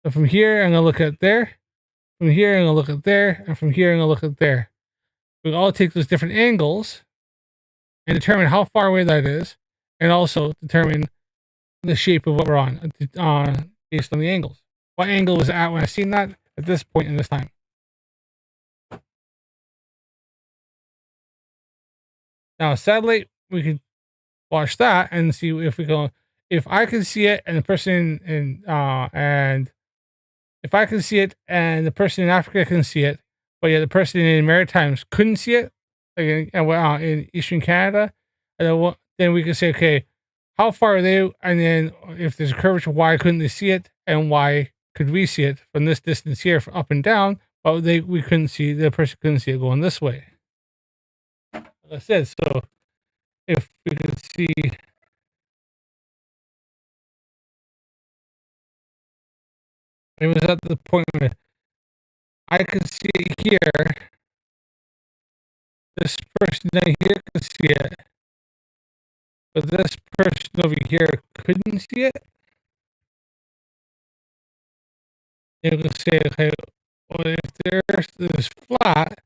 So from here, I'm going to look at there. From here, I'm going to look at there. And from here, I'm going to look at there. We all take those different angles and determine how far away that is. And also determine the shape of what we're on based on the angles. What angle was it at when I seen that at this point in this time? Now, satellite, we could watch that and see if we go. If I can see it, and the person and if I can see it, and the person in Africa can see it, but yeah, the person in Maritimes couldn't see it, like in Eastern Canada, and then we can say, okay, how far are they? And then if there's a curvature, why couldn't they see it, and why could we see it from this distance here, from up and down? But we couldn't see, the person couldn't see it going this way. Like I said, so if we could see, it was at the point where I could see it here. This person down here could see it, but this person over here couldn't see it. You could say, okay, well, if the Earth is flat,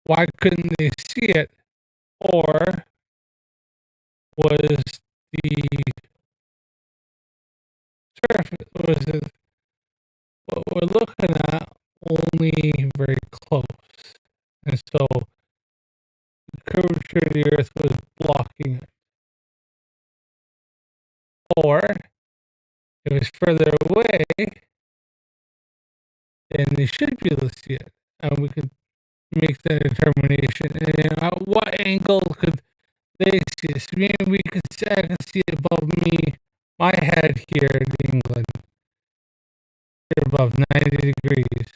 why couldn't they see it? Or was what we're looking at only very close? And so the curvature of the Earth was blocking it. Or if it's further away, then they should be able to see it. And we could make that determination. And at what angle could they see it? So maybe we could say, I can see it above me, my head here in England. Here above 90 degrees.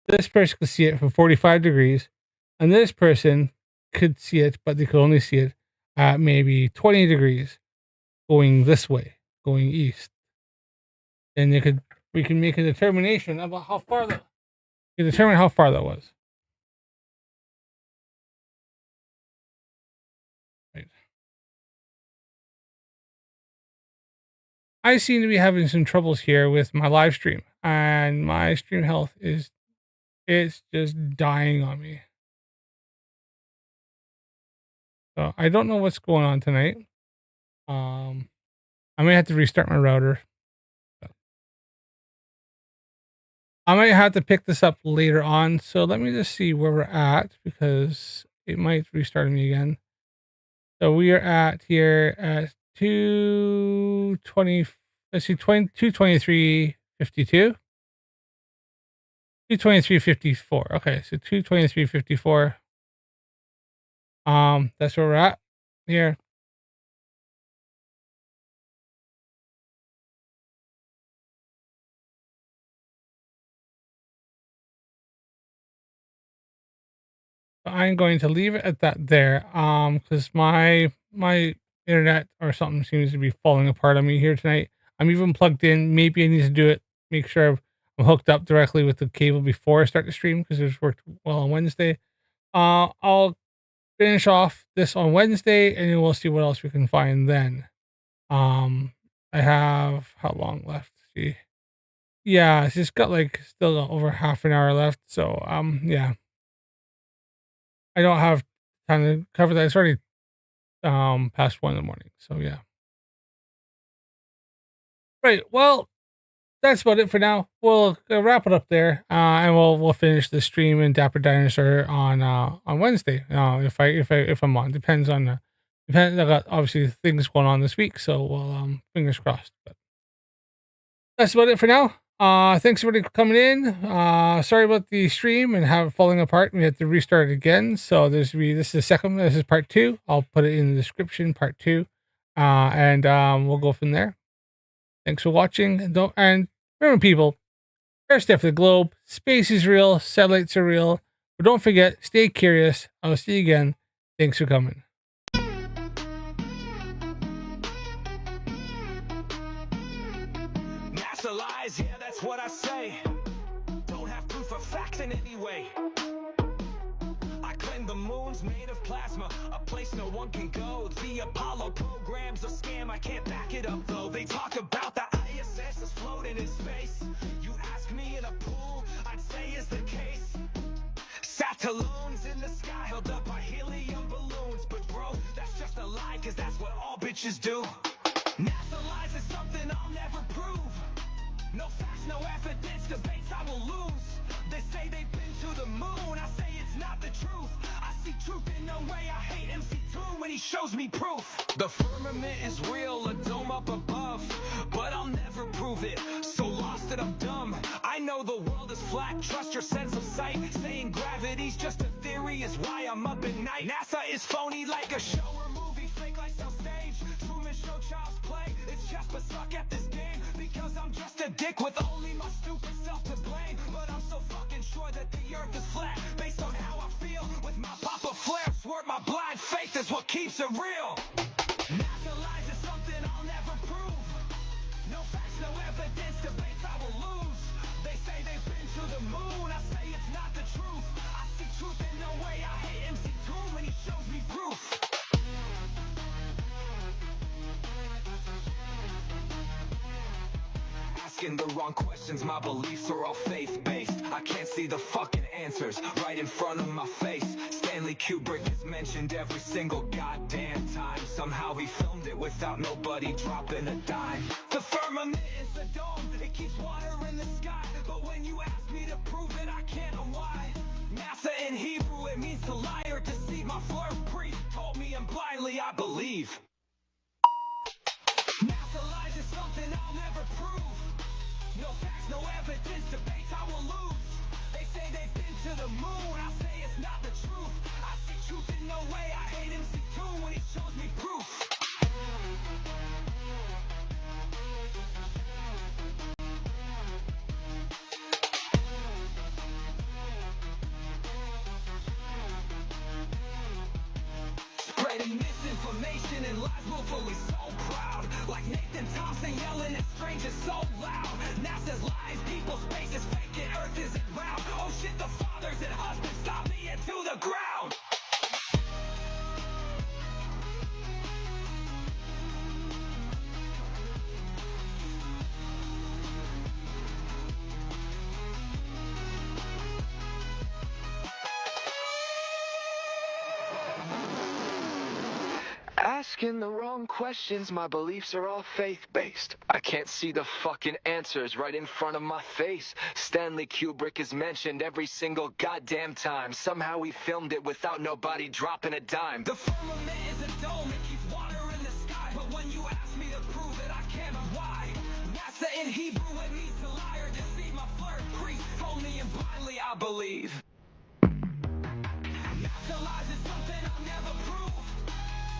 This person could see it from 45 degrees. And this person could see it, but they could only see it at maybe 20 degrees going this way, going east. And we can make a determination about how far that was. Right. I seem to be having some troubles here with my live stream, and my stream health it's just dying on me. So I don't know what's going on tonight. I may have to restart my router. I might have to pick this up later on. So let me just see where we're at because it might restart me again. So we are at here at 220. Let's see, 223.52. 223.54. Okay, so 223.54. That's where we're at here. I'm going to leave it at that there. Because my internet or something seems to be falling apart on me here tonight. I'm even plugged in. Maybe I need to do it. Make sure I'm hooked up directly with the cable before I start the stream because it's worked well on Wednesday. I'll finish off this on Wednesday and then we'll see what else we can find then. I have how long left? See. Yeah, it's just got like still over half an hour left. So yeah. I don't have time to cover that. It's already past 1 in the morning. So yeah. Right. Well, that's about it for now. We'll wrap it up there, and we'll finish the stream in Dapper Dinosaur on Wednesday. If I'm on, depends on depends. I got obviously things going on this week, so we'll fingers crossed. But that's about it for now. Thanks everybody for coming in. Sorry about the stream and have it falling apart. We had to restart it again. So this is the second. This is part 2. I'll put it in the description, part 2, and we'll go from there. Thanks for watching. And remember, people, Earth's for the globe. Space is real. Satellites are real. But don't forget, stay curious. I'll see you again. Thanks for coming. NASA lies, yeah, that's what I say. Don't have proof of facts in any way. I claim the moon's made of plasma, a place no one can go. The Apollo program's a scam, I can't back it up though. They talk about the ISS is floating in space. You ask me in a pool, I'd say is the case. Satelloons in the sky held up by helium balloons. But bro, that's just a lie, cause that's what all bitches do. NASA lies is something I'll never prove. No facts, no evidence, debates I will lose. They say they've been to the moon, I say it's not the truth. I see truth in no way, I hate MC2 when he shows me proof. The firmament is real, a dome up above, but I'll never prove it, so lost that I'm dumb. I know the world is flat, trust your sense of sight. Saying gravity's just a theory is why I'm up at night. NASA is phony like a show or movie, fake like some stage. Truman Show, child's play, it's just but suck at this game. Because I'm just a dick with only my stupid self to blame. But I'm so fucking sure that the earth is flat, based on how I feel with my papa flerfs. Word, my blind faith is what keeps it real. NASA lies is something I'll never prove. No facts, no evidence, debates I will lose. They say they've been to the moon, I say it's not the truth. I see truth in no way, I hate MC2 when he shows me proof. Asking the wrong questions, my beliefs are all faith-based. I can't see the fucking answers right in front of my face. Stanley Kubrick is mentioned every single goddamn time. Somehow he filmed it without nobody dropping a dime. The firmament is a dome, it keeps water in the sky. But when you ask me to prove it, I can't know why. NASA in Hebrew, it means to lie or deceive. My flerf priest told me and blindly I believe. NASA lies is something I'll never prove. No facts, no evidence, debates I will lose. They say they've been to the moon, I say it's not the truth. I see truth in no way, I hate MC2 when he shows me proof. Spreading misinformation and lies willfully so proud. Like Nathan Thompson yelling at strangers so loud. NASA's lies, people, space is fake and Earth isn't round. Oh shit, the fathers and husbands stop me into the ground. asking the wrong questions. My beliefs are all faith-based. I can't see the fucking answers right in front of my face. Stanley Kubrick is mentioned every single goddamn time. Somehow he filmed it without nobody dropping a dime. The firmament is a dome, it keeps water in the sky. But when you ask me to prove it, I can't. Why? NASA in Hebrew, it means to lie or deceive. My flirt priest told me and blindly I believe. NASA lies is something I'll never prove.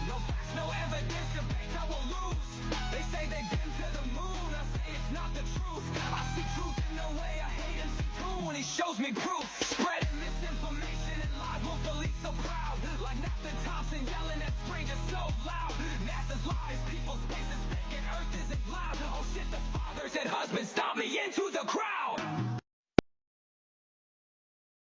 No facts, no evidence, debate I will lose. They say they've been to the moon, I say it's not the truth. I see truth in the way I hate him too, and he shows me proof. Spreading misinformation and lies won't believe so proud. Like Nathan Thompson yelling at strangers so loud. NASA's lies, people's spaces fake and Earth isn't loud. Oh shit, the fathers and husbands stop me into the crowd.